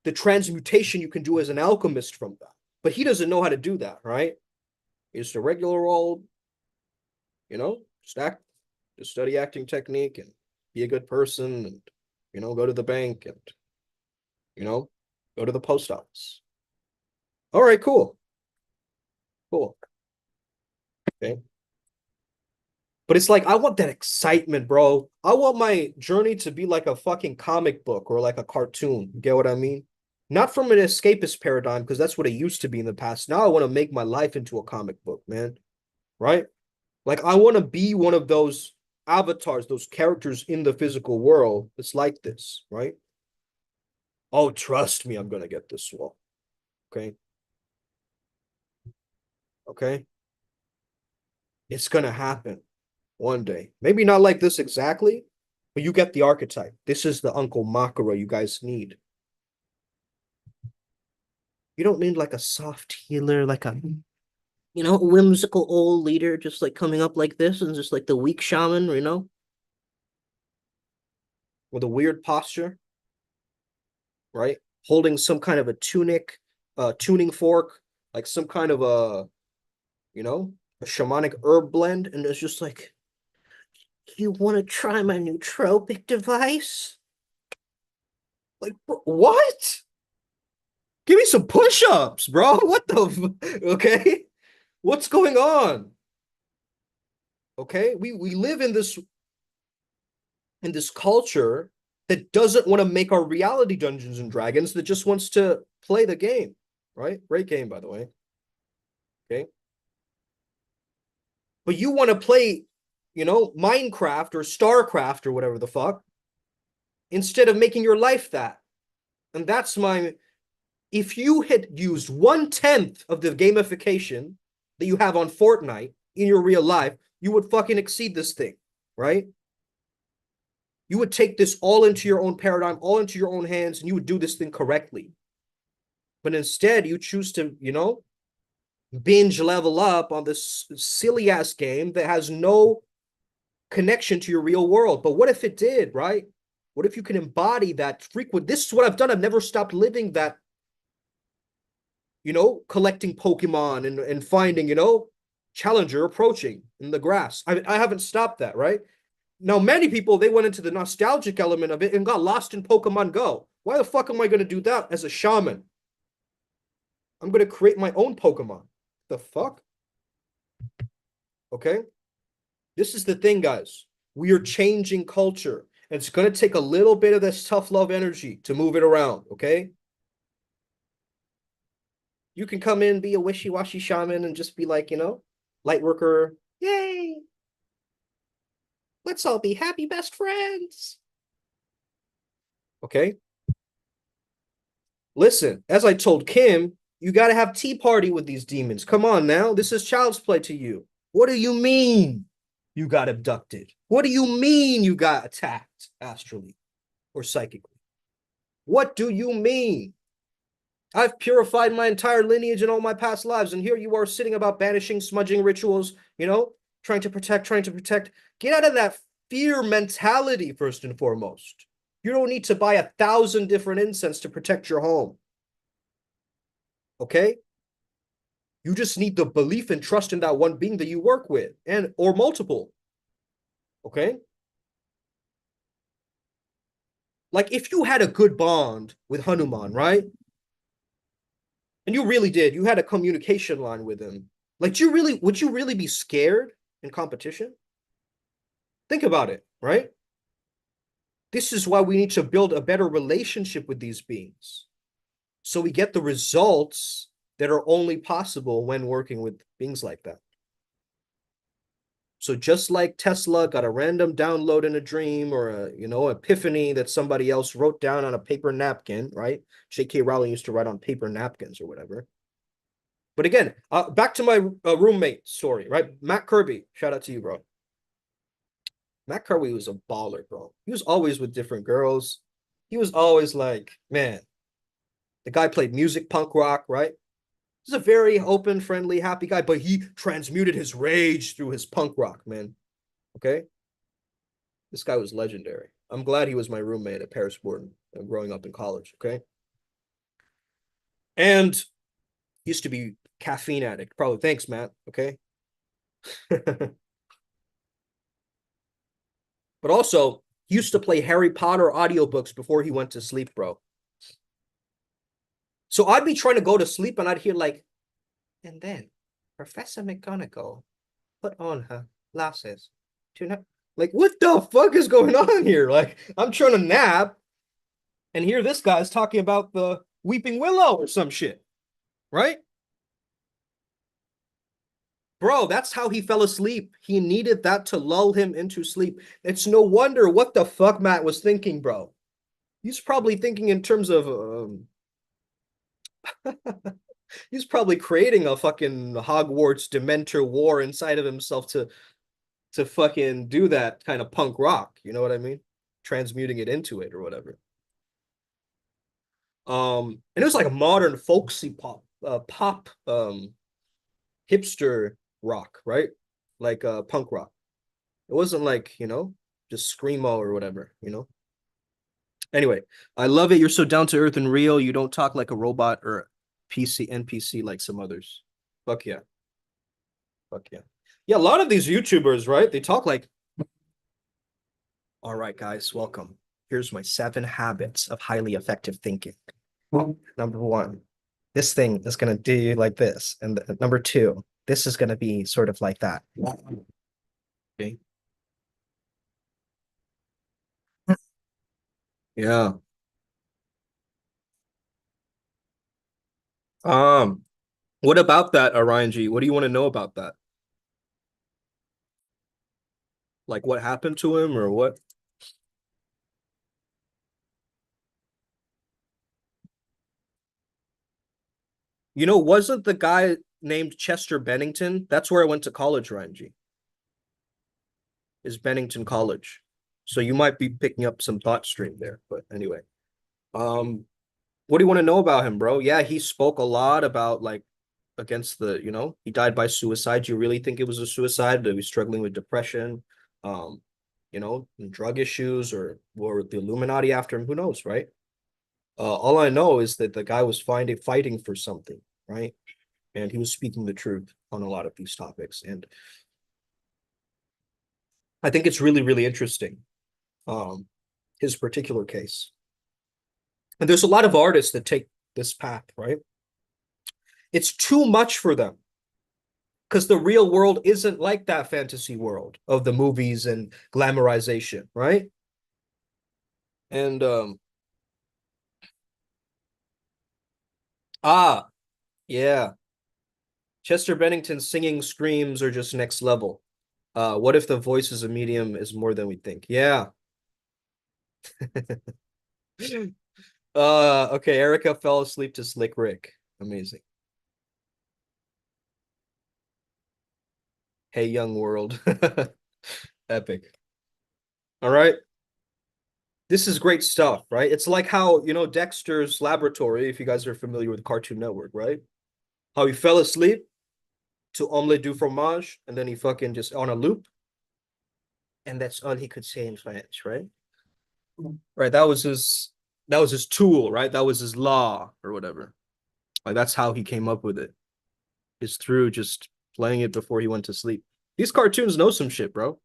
the transmutation you can do as an alchemist from that. But he doesn't know how to do that, right? Just a regular old, you know, just study acting technique and be a good person and, go to the bank and, you know, go to the post office. All right, cool. Cool. Okay. But it's like, I want that excitement, bro. I want my journey to be like a fucking comic book or like a cartoon. You get what I mean? Not from an escapist paradigm, because that's what it used to be in the past. Now I want to make my life into a comic book, man. Right? Like, I want to be one of those avatars, those characters in the physical world. It's like this, right? Oh, trust me, I'm going to get this swole. Okay. Okay. It's going to happen one day. Maybe not like this exactly, but you get the archetype. This is the Uncle Makara you guys need. You don't need like a soft healer, like a whimsical old leader just like coming up like this and just like the weak shaman, with a weird posture, right? Holding some kind of a tuning fork, like some kind of a shamanic herb blend, and it's just like, you want to try my nootropic device? Like, what? Give me some push-ups, bro. What the okay? What's going on? Okay, we live in this culture that doesn't want to make our reality Dungeons and Dragons, that just wants to play the game, right? Great game, by the way. Okay. But you want to play, Minecraft or StarCraft or whatever the fuck, instead of making your life that. And that's if you had used 1/10 of the gamification that you have on Fortnite in your real life, you would fucking exceed this thing, right? You would take this all into your own paradigm, all into your own hands, and you would do this thing correctly. But instead, you choose to, binge level up on this silly ass game that has no connection to your real world. But what if it did, right? What if you can embody that frequent? This is what I've done. I've never stopped living that, collecting Pokemon and finding, Challenger approaching in the grass. I haven't stopped that, right? Now, many people, they went into the nostalgic element of it and got lost in Pokemon Go. Why the fuck am I going to do that as a shaman? I'm going to create my own Pokemon. The fuck? Okay? This is the thing, guys. We are changing culture. And it's going to take a little bit of this tough love energy to move it around, okay? You can come in, be a wishy-washy shaman, and just be like, light worker. Yay! Let's all be happy best friends. Okay? Listen, as I told Kim, you got to have tea party with these demons. Come on now. This is child's play to you. What do you mean you got abducted? What do you mean you got attacked astrally or psychically? What do you mean? I've purified my entire lineage and all my past lives, and here you are sitting about banishing, smudging rituals, trying to protect, trying to protect. Get out of that fear mentality, first and foremost. You don't need to buy 1,000 different incense to protect your home. Okay? You just need the belief and trust in that one being that you work with, or multiple. Okay? Like, if you had a good bond with Hanuman, right? And you really did, you had a communication line with him. Like, would you really be scared in competition? Think about it, right? This is why we need to build a better relationship with these beings, so we get the results that are only possible when working with beings like that. So just like Tesla got a random download in a dream, or epiphany that somebody else wrote down on a paper napkin, right? J.K. Rowling used to write on paper napkins or whatever. But again, back to my roommate story, right? Matt Kirby, shout out to you, bro. Matt Kirby was a baller, bro. He was always with different girls. He was always like, man, the guy played music, punk rock, right? He's a very open, friendly, happy guy, but he transmuted his rage through his punk rock, man. Okay? This guy was legendary. I'm glad he was my roommate at Paris Borden growing up in college, okay? And Used to be caffeine addict. Probably. Thanks, Matt. Okay. But also, he used to play Harry Potter audiobooks before he went to sleep, bro. So I'd be trying to go to sleep and I'd hear like, and then Professor McGonagall put on her glasses to not like what the fuck is going on here? Like I'm trying to nap and hear this guy's talking about the Weeping Willow or some shit, right? Bro, that's how he fell asleep. He needed that to lull him into sleep. It's no wonder what the fuck Matt was thinking, bro. He's probably thinking in terms of he's probably creating a fucking Hogwarts Dementor war inside of himself to fucking do that kind of punk rock. You know what I mean? Transmuting it into it or whatever. And it was like a modern folksy pop hipster rock, right? Like punk rock. It wasn't like, just screamo or whatever. Anyway, I love it. You're so down to earth and real. You don't talk like a robot or NPC like some others. Fuck yeah. Fuck yeah. Yeah, a lot of these YouTubers, right? They talk like, all right, guys, welcome. Here's my 7 habits of highly effective thinking. Number 1, this thing is going to do you like this. And number 2, this is going to be sort of like that. Okay. Yeah. Um, what about that, Orion G? What do you want to know about that? Like what happened to him or what? Wasn't the guy named Chester Bennington? That's where I went to college, Ryan G. Is Bennington College. So you might be picking up some thought stream there. But anyway. What do you want to know about him, bro? Yeah, he spoke a lot about like against he died by suicide. Do you really think it was a suicide? That he was struggling with depression, um, and drug issues or the Illuminati after him? Who knows, right? All I know is that the guy was fighting for something, right? And he was speaking the truth on a lot of these topics. And I think it's really, really interesting, his particular case. And there's a lot of artists that take this path, right? It's too much for them because the real world isn't like that fantasy world of the movies and glamorization, right? And yeah. Chester Bennington's singing screams are just next level. What if the voice is a medium is more than we think? Yeah. Okay, Erica fell asleep to Slick Rick. Amazing. Hey, young world. Epic. All right. This is great stuff, right? It's like how, Dexter's Laboratory, if you guys are familiar with Cartoon Network, right? How he fell asleep to omelette du fromage and then he fucking just on a loop. And that's all he could say in French, right? Right. That was his tool, right? That was his law or whatever. Like that's how he came up with it. Is through just playing it before he went to sleep. These cartoons know some shit, bro.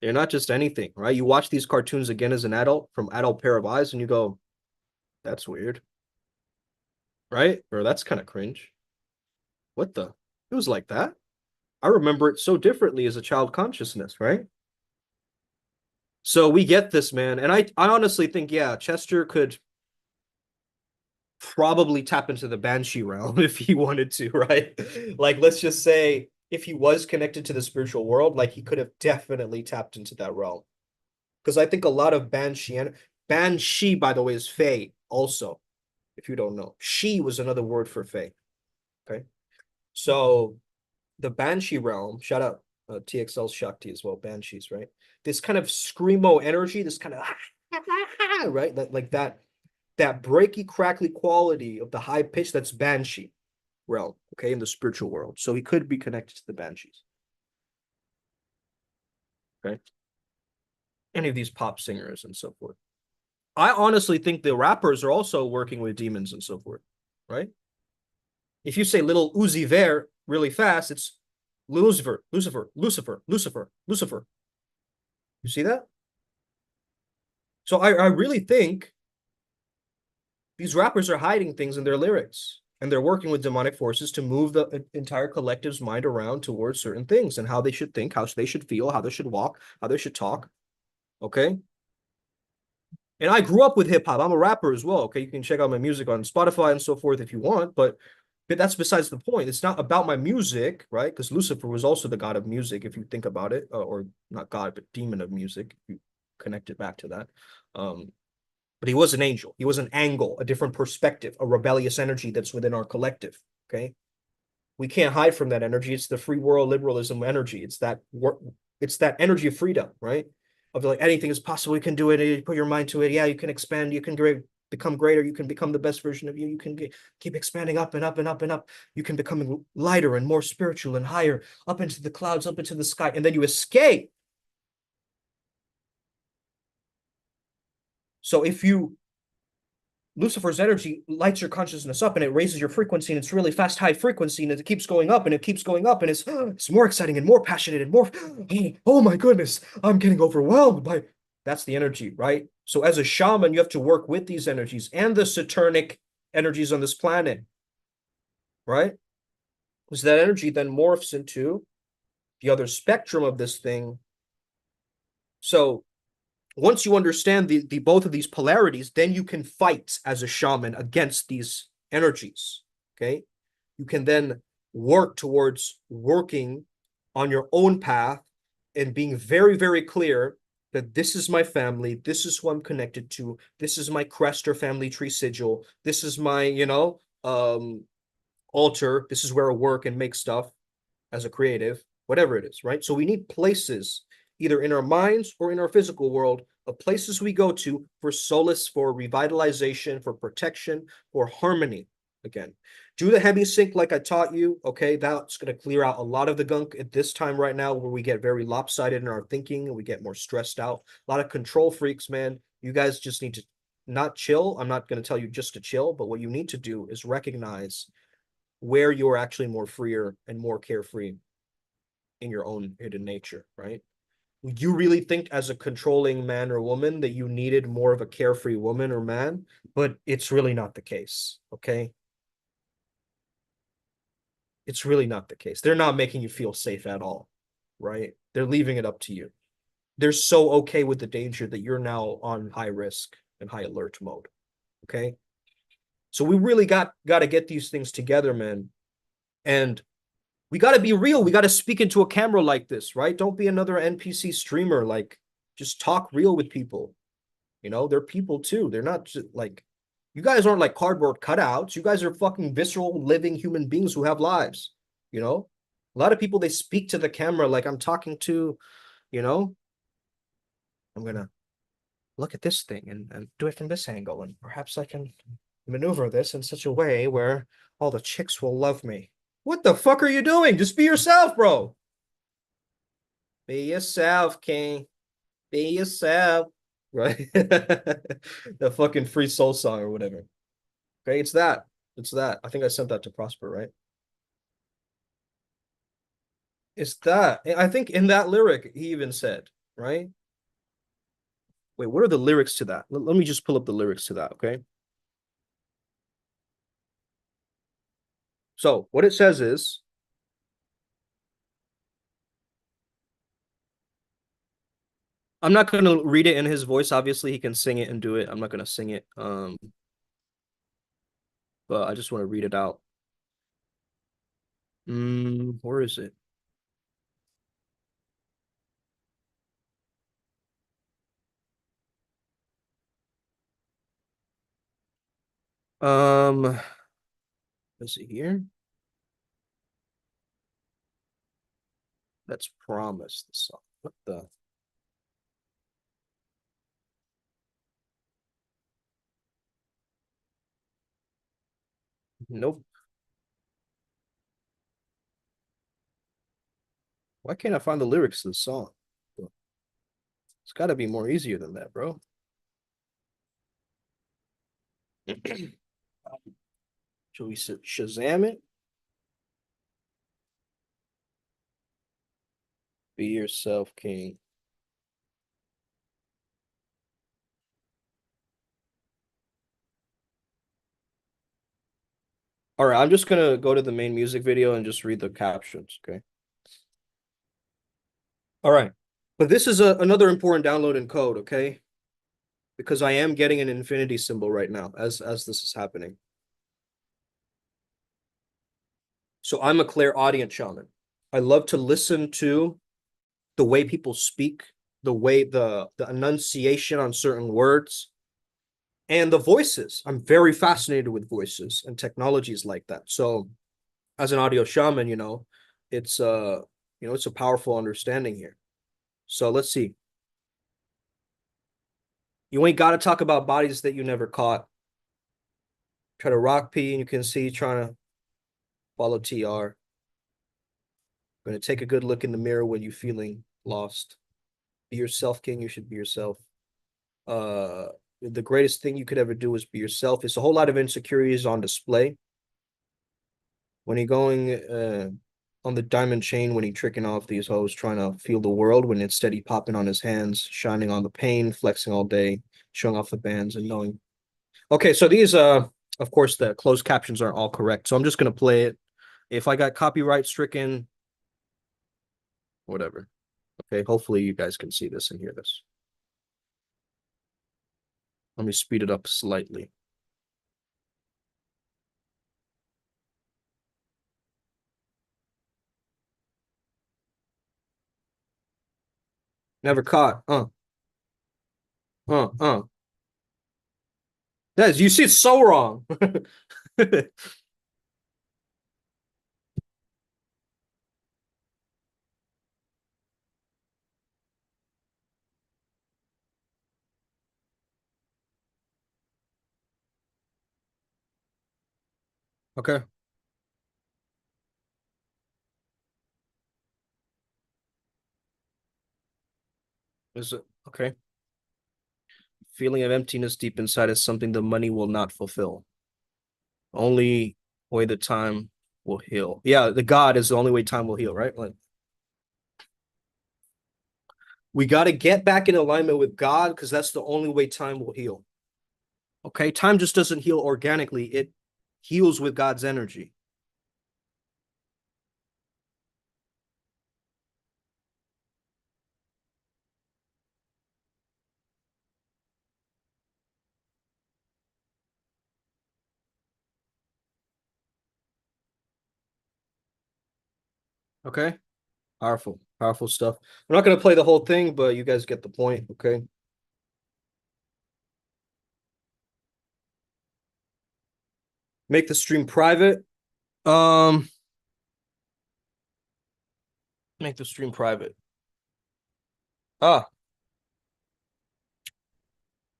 They're not just anything, right? You watch these cartoons again as an adult from adult pair of eyes and you go, that's weird, right? Or that's kind of cringe. What the? It was like that. I remember it so differently as a child consciousness, right? So we get this, man. And I honestly think, yeah, Chester could probably tap into the Banshee realm if he wanted to, right? Like, let's just say if he was connected to the spiritual world, like he could have definitely tapped into that realm. Because I think a lot of Banshee, by the way, is Fae also, if you don't know. She was another word for Fae. Okay. So the Banshee realm, shout out TXL's Shakti as well, Banshees, right? This kind of screamo energy, this kind of right, like that breaky crackly quality of the high pitch, that's Banshee realm, okay, in the spiritual world. So he could be connected to the Banshees. Okay. Any of these pop singers and so forth. I honestly think the rappers are also working with demons and so forth, right? If you say little Uzi Vert really fast, it's Lucifer, Lucifer, Lucifer, Lucifer, Lucifer. You see that? So I really think these rappers are hiding things in their lyrics, and they're working with demonic forces to move the entire collective's mind around towards certain things and how they should think, how they should feel, how they should walk, how they should talk. Okay. And I grew up with hip hop. I'm a rapper as well. Okay. You can check out my music on Spotify and so forth if you want, but that's besides the point. It's not about my music, right? Because Lucifer was also the god of music, if you think about it, or not god, but demon of music, if you connect it back to that. But he was an angel. He was an angle, a different perspective, a rebellious energy that's within our collective. Okay. We can't hide from that energy. It's the free world liberalism energy. It's that energy of freedom, right? Of like anything is possible. You can do it. You put your mind to it. Yeah, you can expand. You can become greater. You can become the best version of you. You can keep expanding up and up and up and up. You can become lighter and more spiritual and higher, up into the clouds, up into the sky, and then you escape. So if you Lucifer's energy lights your consciousness up and it raises your frequency, and it's really fast, high frequency, and it keeps going up and it keeps going up, and it's more exciting and more passionate and more, oh my goodness, I'm getting overwhelmed by, that's the energy, right? So as a shaman, you have to work with these energies and the Saturnic energies on this planet, right? Because that energy then morphs into the other spectrum of this thing. So once you understand the both of these polarities, then you can fight as a shaman against these energies. Okay. You can then work towards working on your own path and being very, very clear that this is my family, this is who I'm connected to, this is my crest or family tree sigil, this is my, altar, this is where I work and make stuff as a creative, whatever it is, right? So we need places, either in our minds or in our physical world, of places we go to for solace, for revitalization, for protection, for harmony. Again, do the heavy sync like I taught you. Okay, that's going to clear out a lot of the gunk at this time right now, where we get very lopsided in our thinking and we get more stressed out. A lot of control freaks, man. You guys just need to not chill. I'm not going to tell you just to chill, but what you need to do is recognize where you're actually more freer and more carefree in your own hidden nature, right? You really think as a controlling man or woman that you needed more of a carefree woman or man, but it's really not the case, okay? It's really not the case. They're not making you feel safe at all, right? They're leaving it up to you. They're so okay with the danger that you're now on high risk and high alert mode, okay? So we really got to get these things together, man. And we got to be real. We got to speak into a camera like this, right? Don't be another NPC streamer. Like, just talk real with people. They're people too. They're not just like, you guys aren't like cardboard cutouts. You guys are fucking visceral, living human beings who have lives. A lot of people, they speak to the camera like I'm talking to, you know, I'm going to look at this thing and do it from this angle. And perhaps I can maneuver this in such a way where all the chicks will love me. What the fuck are you doing? Just be yourself, bro. Be yourself, King. Be yourself. Right? The fucking free soul song or whatever. Okay, it's that. It's that. I think I sent that to Prosper, right? It's that. I think in that lyric, he even said, right? Wait, what are the lyrics to that? Let me just pull up the lyrics to that, okay? So what it says is, I'm not going to read it in his voice. Obviously, he can sing it and do it. I'm not going to sing it. But I just want to read it out. Where is it? Is it here? That's Promise, the song. What the? Nope. Why can't I find the lyrics to the song? It's got to be more easier than that, bro. Should we Shazam it? Be yourself, king. All right, I'm just gonna go to the main music video and just read the captions, okay? All right. But this is another important download in code, okay? Because I am getting an infinity symbol right now as this is happening. So I'm a clairaudient shaman. I love to listen to the way people speak, the way the enunciation on certain words, and the voices. I'm very fascinated with voices and technologies like that. So as an audio shaman, it's it's a powerful understanding here. So let's see. You ain't got to talk about bodies that you never caught. Try to rock P, and you can see trying to follow TR. Going to take a good look in the mirror when you're feeling lost. Be yourself, king. You should be yourself. The greatest thing you could ever do is be yourself. It's a whole lot of insecurities on display. When you're going on the diamond chain, when you're tricking off these hoes, trying to feel the world, when instead he popping on his hands, shining on the pain, flexing all day, showing off the bands and knowing. Okay, so these, of course, the closed captions aren't all correct. So I'm just going to play it. If I got copyright stricken, whatever. Okay, hopefully you guys can see this and hear this. Let me speed it up slightly. Never caught. Yes, you see it's so wrong. Okay. Is it okay? Feeling of emptiness deep inside is something the money will not fulfill. Only way the time will heal. Yeah, the God is the only way time will heal, right? Like we got to get back in alignment with God because that's the only way time will heal. Okay, time just doesn't heal organically. It heals with God's energy. Okay. Powerful, powerful stuff. I'm not going to play the whole thing, but you guys get the point. Okay. Make the stream private. Um, make the stream private. Ah,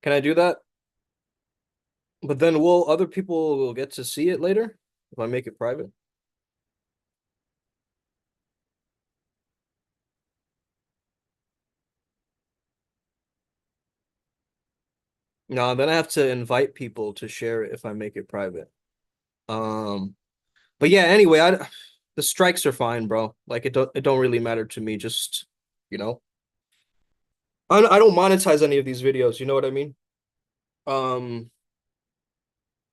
can I do that? But then will other people get to see it later if I make it private? No, then I have to invite people to share it if I make it private. Um, but yeah, anyway, the strikes are fine, bro. Like it don't really matter to me. Just you know, I don't monetize any of these videos. You know what I mean? Um,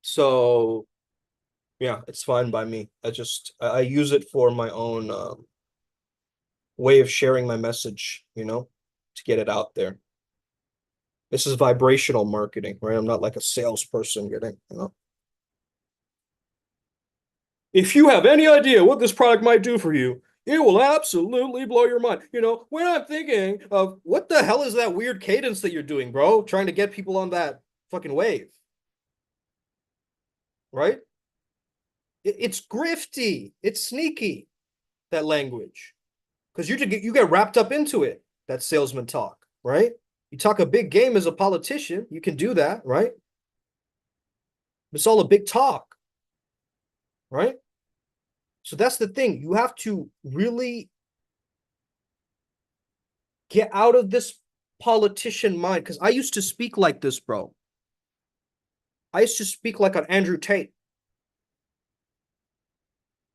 so yeah, it's fine by me. I use it for my own way of sharing my message. To get it out there. This is vibrational marketing, right? I'm not like a salesperson getting. If you have any idea what this product might do for you, it will absolutely blow your mind. When I'm thinking of what the hell is that weird cadence that you're doing, bro? Trying to get people on that fucking wave, right? It's grifty. It's sneaky, that language. Because you get wrapped up into it, that salesman talk, right? You talk a big game as a politician, you can do that, right? It's all a big talk, right? So that's the thing. You have to really get out of this politician mind. Because I used to speak like this, bro. I used to speak like an Andrew Tate.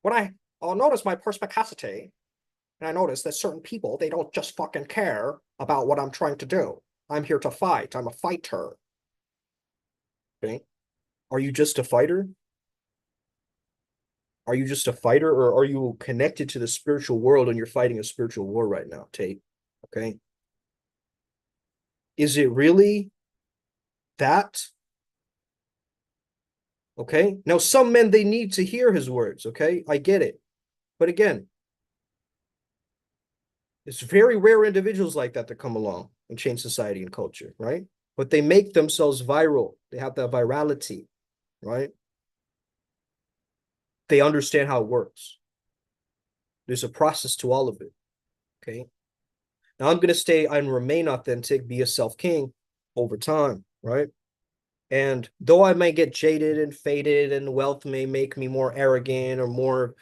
I'll notice my perspicacity. And I notice that certain people, they don't just fucking care about what I'm trying to do. I'm here to fight. I'm a fighter. Okay. Are you just a fighter? Are you just a fighter, or are you connected to the spiritual world and you're fighting a spiritual war right now, Tate? Okay. Is it really that? Okay. Now, some men, they need to hear his words. Okay. I get it. But again, it's very rare individuals like that come along and change society and culture, right? But they make themselves viral. They have that virality, right? They understand how it works. There's a process to all of it. Okay. Now I'm going to stay and remain authentic, be a self king over time, right? And though I may get jaded and faded, and wealth may make me more arrogant or more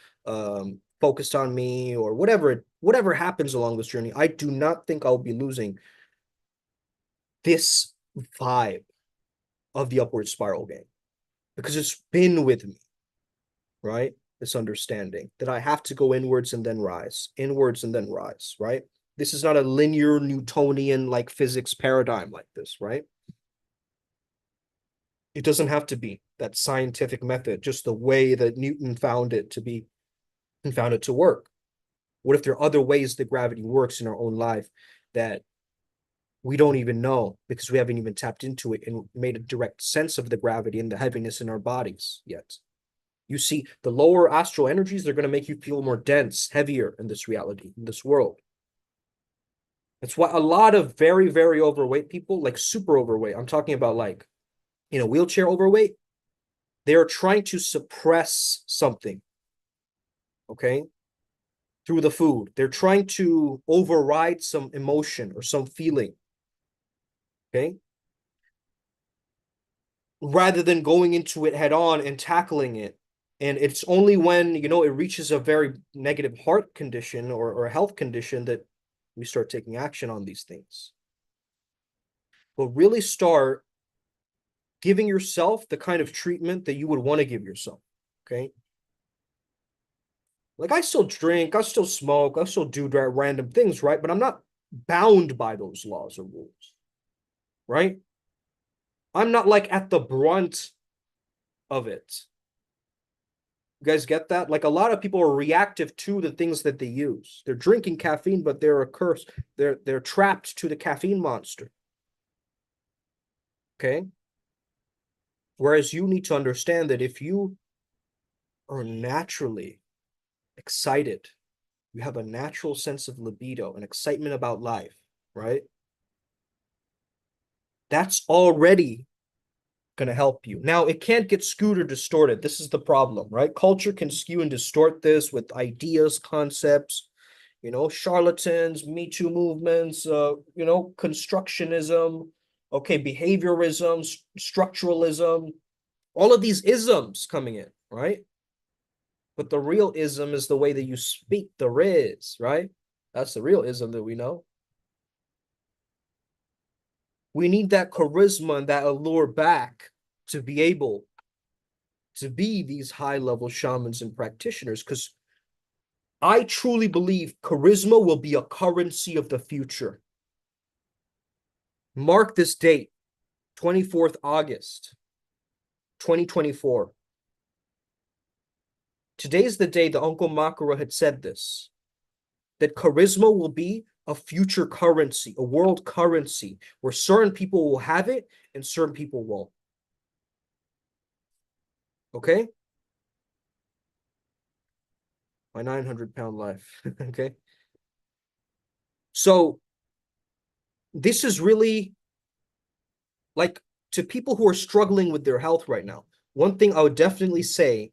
focused on me, or whatever happens along this journey, I do not think I'll be losing this vibe of the upward spiral game, because it's been with me, right? This understanding that I have to go inwards and then rise, inwards and then rise, right? This is not a linear Newtonian like physics paradigm like this, right? It doesn't have to be that scientific method, just the way that Newton found it to be and found it to work. What if there are other ways that gravity works in our own life that we don't even know, because we haven't even tapped into it and made a direct sense of the gravity and the heaviness in our bodies yet? You see, the lower astral energies, they're going to make you feel more dense, heavier in this reality, in this world. That's why a lot of very, very overweight people, like super overweight, I'm talking about like, wheelchair overweight, they're trying to suppress something, okay, through the food. They're trying to override some emotion or some feeling, okay, rather than going into it head on and tackling it. And it's only when, it reaches a very negative heart condition or a health condition that we start taking action on these things. But really start giving yourself the kind of treatment that you would want to give yourself, okay? Like, I still drink, I still smoke, I still do random things, right? But I'm not bound by those laws or rules, right? I'm not like at the brunt of it. You guys get that? Like, a lot of people are reactive to the things that they use. They're drinking caffeine, but they're a curse. They're trapped to the caffeine monster. Okay? Whereas you need to understand that if you are naturally excited, you have a natural sense of libido and excitement about life, right? That's already going to help you. Now, it can't get skewed or distorted. This is the problem, right? Culture can skew and distort this with ideas, concepts, charlatans, Me Too movements, constructionism, okay, behaviorism, structuralism, all of these isms coming in, right? But the real ism is the way that you speak the riz, right? That's the real ism that we know. We need that charisma and that allure back to be able to be these high-level shamans and practitioners, because I truly believe charisma will be a currency of the future. Mark this date, 24th August, 2024. Today's the day that Uncle Makara had said this, that charisma will be a future currency, a world currency, where certain people will have it and certain people won't. Okay? My 900-pound life. Okay? So this is really like, to people who are struggling with their health right now, one thing I would definitely say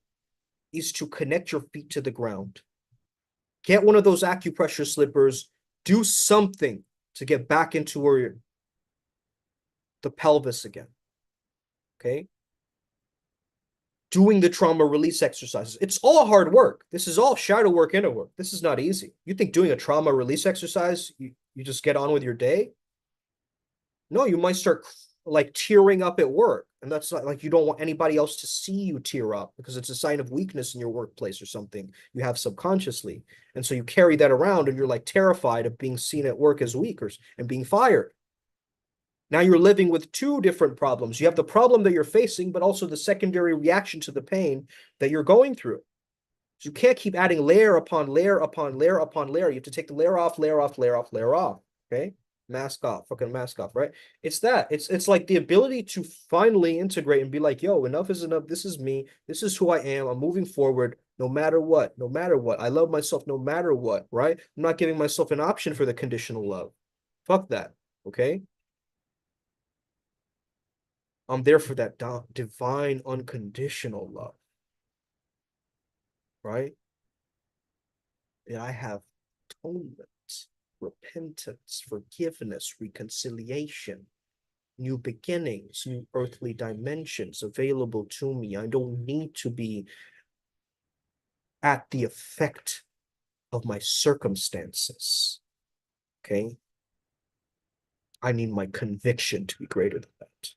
is to connect your feet to the ground. Get one of those acupressure slippers, do something to get back into the pelvis again. Okay? Doing the trauma release exercises. It's all hard work. This is all shadow work, inner work. This is not easy. You think doing a trauma release exercise, you just get on with your day? No, you might start like tearing up at work. And that's not like you don't want anybody else to see you tear up because it's a sign of weakness in your workplace or something you have subconsciously. And so you carry that around and you're like terrified of being seen at work as weak and being fired. Now you're living with two different problems. You have the problem that you're facing, but also the secondary reaction to the pain that you're going through. So you can't keep adding layer upon layer upon layer upon layer. You have to take the layer off, layer off, layer off, layer off. Okay? Mask off, fucking mask off, right? It's that. It's like the ability to finally integrate and be like, yo, enough is enough. This is me. This is who I am. I'm moving forward no matter what. No matter what. I love myself no matter what, right? I'm not giving myself an option for the conditional love. Fuck that. Okay? I'm there for that divine unconditional love, right? And I have atonement, repentance, forgiveness, reconciliation, new beginnings, new earthly dimensions available to me. I don't need to be at the effect of my circumstances. Okay? I need my conviction to be greater than that.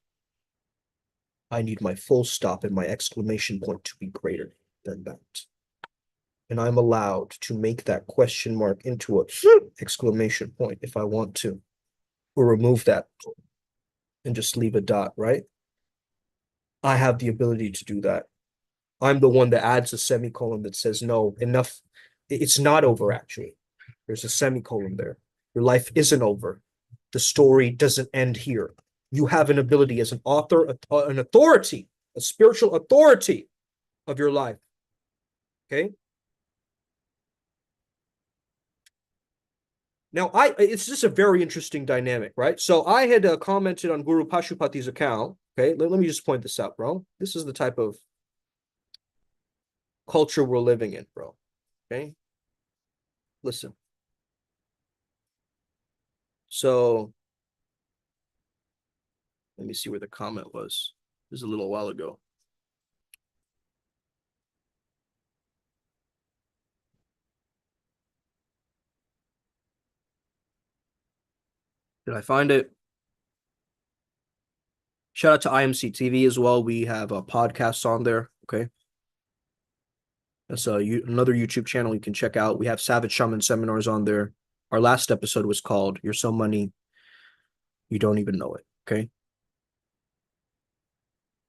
I need my full stop and my exclamation point to be greater than that. And I'm allowed to make that question mark into a exclamation point if I want to, or remove that and just leave a dot, right? I have the ability to do that. I'm the one that adds a semicolon that says, no, enough. It's not over, actually. There's a semicolon there. Your life isn't over. The story doesn't end here. You have an ability as an author, an authority, a spiritual authority of your life. Okay? Now, it's just a very interesting dynamic, right? So I had commented on Guru Pashupati's account. Okay, let me just point this out, bro. This is the type of culture we're living in, bro. Okay, listen. So let me see where the comment was. This is a little while ago. Did I find it? Shout out to IMC TV as well. We have podcasts on there. Okay. That's another YouTube channel you can check out. We have Savage Shaman seminars on there. Our last episode was called You're So Money, You Don't Even Know It. Okay.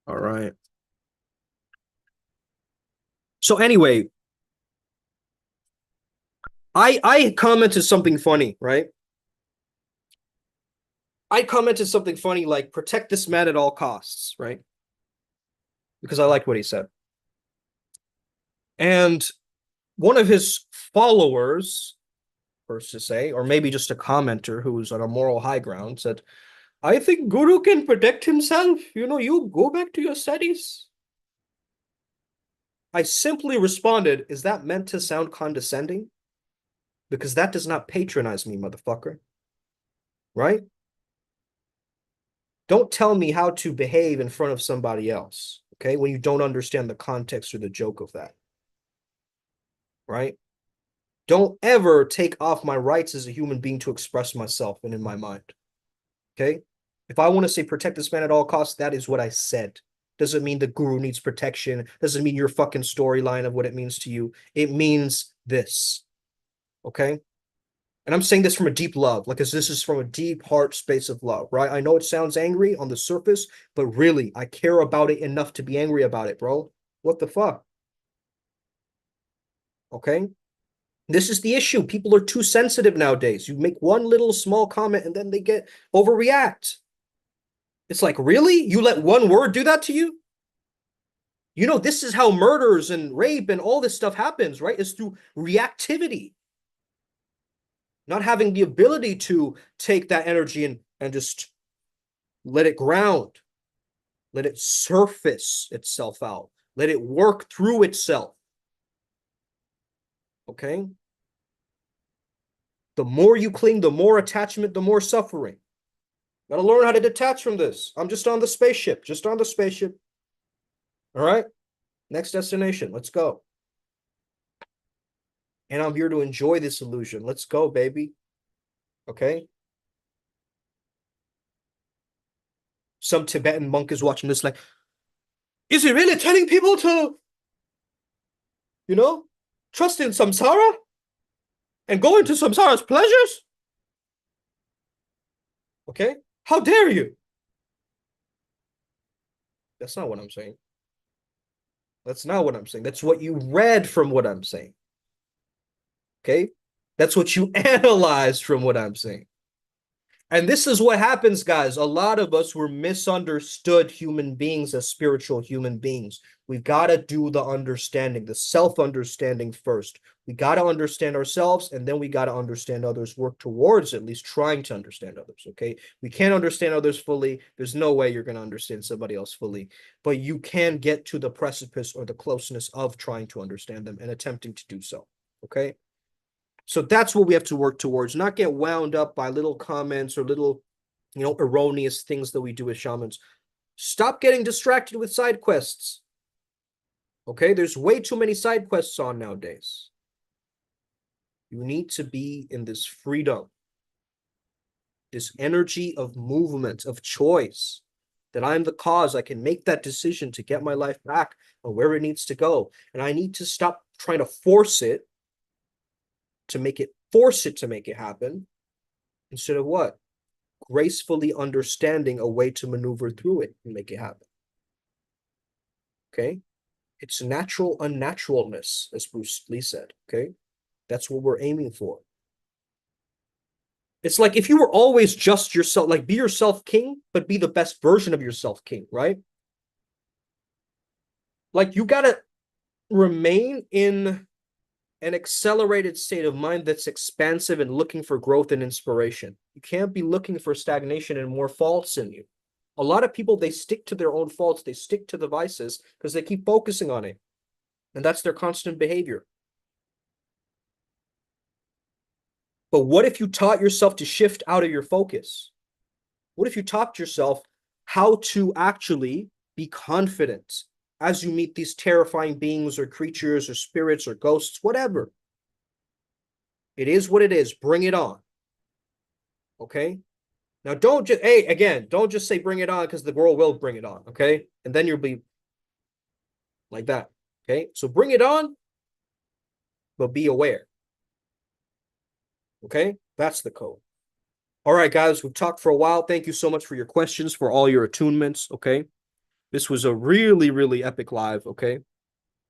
All right. So anyway, I commented something funny, right? I commented something funny like protect this man at all costs, right? Because I liked what he said. And one of his followers, first to say, or maybe just a commenter who's on a moral high ground, said, I think Guru can protect himself. You go back to your studies. I simply responded, is that meant to sound condescending? Because that does not patronize me, motherfucker. Right? Don't tell me how to behave in front of somebody else, okay, when you don't understand the context or the joke of that. Right? Don't ever take off my rights as a human being to express myself and in my mind. Okay? If I want to say protect this man at all costs, that is what I said. Doesn't mean the guru needs protection. Doesn't mean your fucking storyline of what it means to you. It means this. Okay? And I'm saying this from a deep love, like this is from a deep heart space of love, right? I know it sounds angry on the surface, but really, I care about it enough to be angry about it, bro. What the fuck? Okay? This is the issue. People are too sensitive nowadays. You make one little small comment and then they get overreact. It's like, really? You let one word do that to you? This is how murders and rape and all this stuff happens, right? It's through reactivity. Not having the ability to take that energy and just let it ground. Let it surface itself out. Let it work through itself. Okay? The more you cling, the more attachment, the more suffering. Gotta learn how to detach from this. I'm just on the spaceship. Just on the spaceship. All right? Next destination. Let's go. And I'm here to enjoy this illusion. Let's go, baby. Okay? some Tibetan monk is watching this like, is he really telling people to, trust in samsara and go into samsara's pleasures? Okay? How dare you? That's not what I'm saying. That's not what I'm saying. That's what you read from what I'm saying. Okay? That's what you analyzed from what I'm saying. And this is what happens, guys. A lot of us were misunderstood human beings as spiritual human beings. We've got to do the understanding, the self-understanding first. We got to understand ourselves, and then we got to understand others, work towards at least trying to understand others, okay? We can't understand others fully. There's no way you're going to understand somebody else fully, but you can get to the precipice or the closeness of trying to understand them and attempting to do so, okay? So that's what we have to work towards, not get wound up by little comments or little, erroneous things that we do as shamans. Stop getting distracted with side quests. Okay, there's way too many side quests on nowadays. You need to be in this freedom, this energy of movement, of choice, that I'm the cause. I can make that decision to get my life back on where it needs to go. And I need to stop trying to force it to make it happen, instead of what? Gracefully understanding a way to maneuver through it and make it happen. Okay? It's natural unnaturalness, as Bruce Lee said. Okay? That's what we're aiming for. It's like if you were always just yourself, like be yourself king, but be the best version of yourself king, right? Like you gotta remain in an accelerated state of mind that's expansive and looking for growth and inspiration. You can't be looking for stagnation and more faults in you. A lot of people, they stick to their own faults. They stick to the vices because they keep focusing on it. And that's their constant behavior. But what if you taught yourself to shift out of your focus? What if you taught yourself how to actually be confident as you meet these terrifying beings or creatures or spirits or ghosts, whatever? It is what it is. Bring it on. Okay? Now, don't just say bring it on, because the world will bring it on. Okay? And then you'll be like that. Okay? So bring it on, but be aware. Okay? That's the code. All right, guys, we've talked for a while. Thank you so much for your questions, for all your attunements. Okay? This was a really, really epic live. Okay?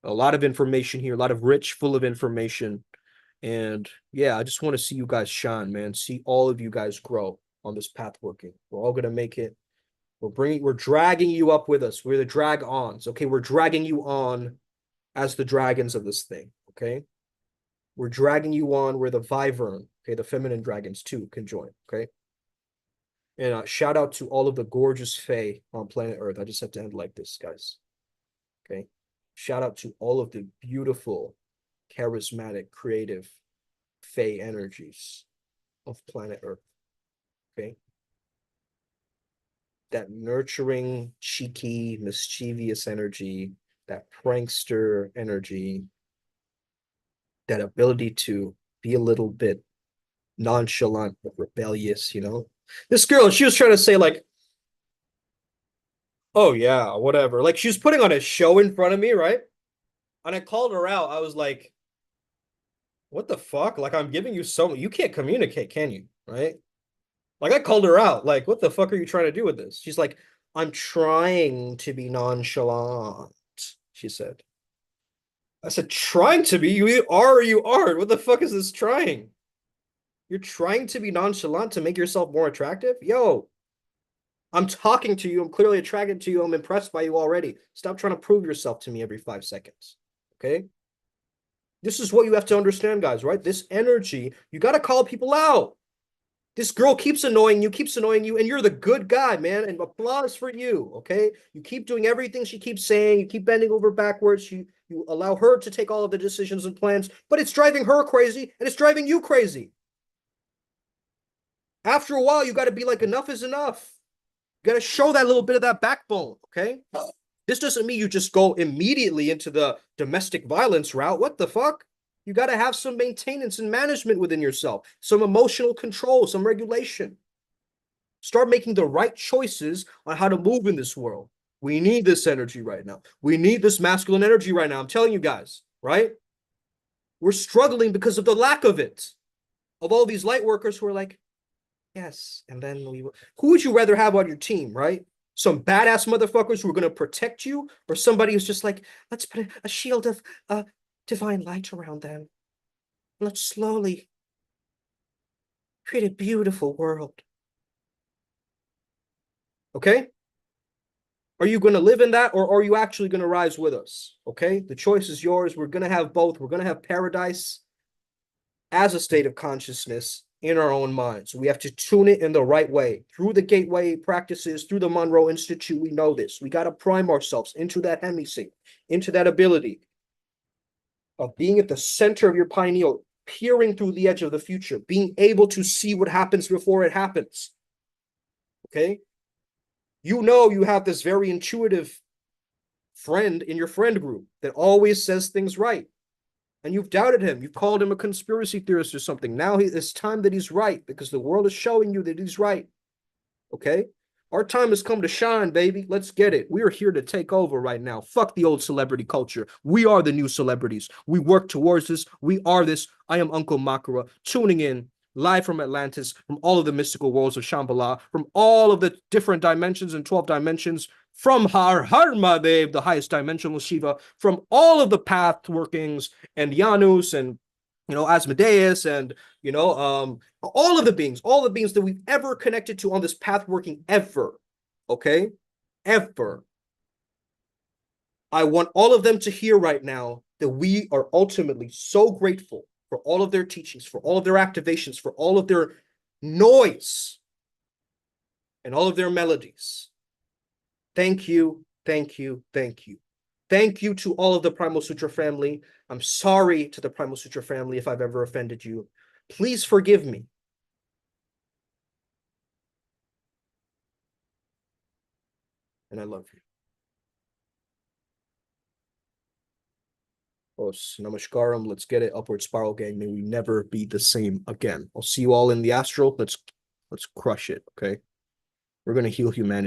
A lot of information here, a lot of rich, full of information. And yeah, I just want to see you guys shine, man. See all of you guys grow on this path working. We're all gonna make it. We're dragging you up with us. We're the drag-ons. Okay, we're dragging you on as the dragons of this thing. Okay, we're dragging you on. We're the Wyvern. Okay, the feminine dragons too can join. Okay, and shout out to all of the gorgeous Fae on planet Earth. I just have to end like this, guys. Okay, shout out to all of the beautiful, charismatic, creative Fae energies of planet Earth. Okay, that nurturing, cheeky, mischievous energy, that prankster energy, that ability to be a little bit nonchalant but rebellious. This girl, she was trying to say like, oh yeah, whatever, like she was putting on a show in front of me, right? And I called her out. I was like, what the fuck? Like, I'm giving you you can't communicate, can you? Right? Like, I called her out. Like, what the fuck are you trying to do with this? She's like, I'm trying to be nonchalant, she said. I said, trying to be? You are or you aren't. What the fuck is this trying? You're trying to be nonchalant to make yourself more attractive? Yo, I'm talking to you. I'm clearly attracted to you. I'm impressed by you already. Stop trying to prove yourself to me every 5 seconds. Okay? This is what you have to understand, guys, right? This energy, you got to call people out. This girl keeps annoying you, and you're the good guy, man. And applause for you, okay? You keep doing everything she keeps saying. You keep bending over backwards. You allow her to take all of the decisions and plans, but it's driving her crazy, and it's driving you crazy. After a while, you got to be like, enough is enough. You got to show that little bit of that backbone, okay? This doesn't mean you just go immediately into the domestic violence route. What the fuck? You got to have some maintenance and management within yourself, some emotional control, some regulation. Start making the right choices on how to move in this world. We need this energy right now. We need this masculine energy right now. I'm telling you guys, right? We're struggling because of the lack of it. Of all these light workers who are like, yes, and then who would you rather have on your team, right? Some badass motherfuckers who are going to protect you, or somebody who's just like, let's put a shield of divine light around them. Let's slowly create a beautiful world. Okay? Are you going to live in that, or are you actually going to rise with us? Okay? The choice is yours. We're going to have both. We're going to have paradise as a state of consciousness in our own minds. We have to tune it in the right way. Through the gateway practices, through the Monroe Institute, we know this. We got to prime ourselves into that hemisync, into that ability of being at the center of your pineal, peering through the edge of the future, being able to see what happens before it happens. Okay? You know you have this very intuitive friend in your friend group that always says things right. And you've doubted him. You've called him a conspiracy theorist or something. Now it's time that he's right, because the world is showing you that he's right. Okay? Our time has come to shine, baby. Let's get it. We are here to take over right now. Fuck the old celebrity culture. We are the new celebrities. We work towards this. We are this. I am Uncle Makara, tuning in live from Atlantis, from all of the mystical worlds of Shambhala, from all of the different dimensions and 12 dimensions, from Har Mahadev, the highest dimensional Shiva, from all of the path workings and Janus and Asmodeus and all of the beings, that we've ever connected to on this path working ever. Okay? Ever. I want all of them to hear right now that we are ultimately so grateful for all of their teachings, for all of their activations, for all of their noise, and all of their melodies. Thank you, thank you, thank you. Thank you to all of the Primal Sutra family. I'm sorry to the Primal Sutra family if I've ever offended you. Please forgive me. And I love you. Os Namaskaram. Let's get it. Upward spiral gang. May we never be the same again. I'll see you all in the astral. Let's crush it. Okay. We're gonna heal humanity.